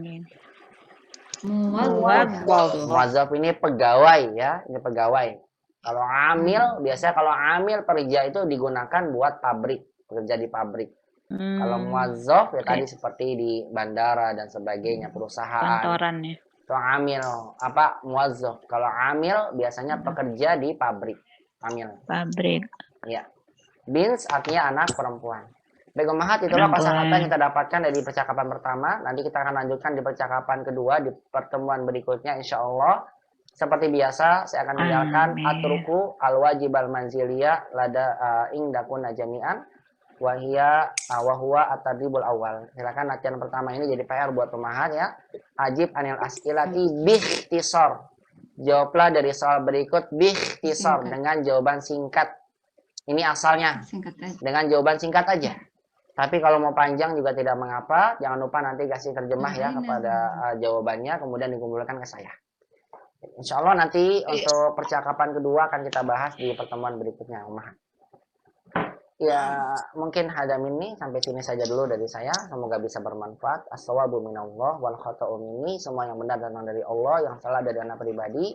Muwazzaf ini pegawai ya, ini pegawai. Kalau amil, biasanya kalau amil pekerja itu digunakan buat pabrik, bekerja di pabrik. Kalau muwazzaf ya tadi seperti di bandara dan sebagainya, perusahaan. Kantoran ya. Itu amil, apa muwazzaf. Kalau amil biasanya pekerja di pabrik. Amil. Pabrik. Ya. Bins artinya anak perempuan. Baik, Ummahat, itulah kosakata yang kita dapatkan dari percakapan pertama. Nanti kita akan lanjutkan di percakapan kedua di pertemuan berikutnya insya Allah. Seperti biasa, saya akan meninggalkan atruku al-wajib al-manziliyah lada ingdakuna jami'an. wa huwa at-tadribul awal. Silakan latihan pertama ini jadi PR buat pemahat ya. Ajib anil as'ilati bikhtisar. Jawablah dari soal berikut bikhtisar dengan jawaban singkat. Ini asalnya. Singkat aja. Dengan jawaban singkat aja. Tapi kalau mau panjang juga tidak mengapa. Jangan lupa nanti kasih terjemah ya kepada jawabannya kemudian dikumpulkan ke saya. Insya Allah nanti untuk percakapan kedua akan kita bahas di pertemuan berikutnya, Umar. Ya, mungkin hadam ini sampai sini saja dulu dari saya. Semoga bisa bermanfaat. As-shawabu minallah wal khata'u minni. Semua yang benar datang dari Allah, yang salah dari anak pribadi.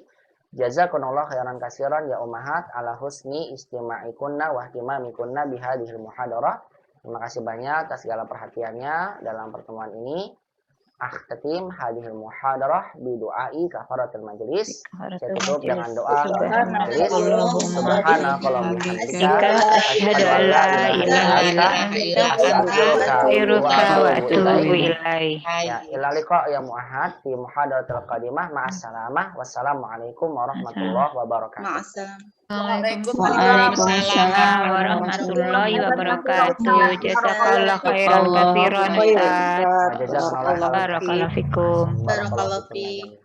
Jazakumullah khairan katsiran ya ummahat ala husni istima'ikunna wa ihtimamikunna bihadhil muhadarah. Terima kasih banyak atas segala perhatiannya dalam pertemuan ini. Akhtatim hadhil muhadarah bi du'ai kafaratul majlis. Saya tutup dengan doa kafaratul majlis. Subhanakallahumma wa bihamdika asyhadu an la ilaha illa anta astaghfiruka wa atubu ilaik. Ya, ila liqa ya muahad fi muhadaratil qadimah ma'assalamah. Wassalamualaikum warahmatullahi wabarakatuh. Ma'assalam. Waalaikumsalam warahmatullahi wabarakatuh. Jazakallah khairan katsiran Ustaz. Jazakallah khairan. Barakallahu fikum. Barakallahu fiik.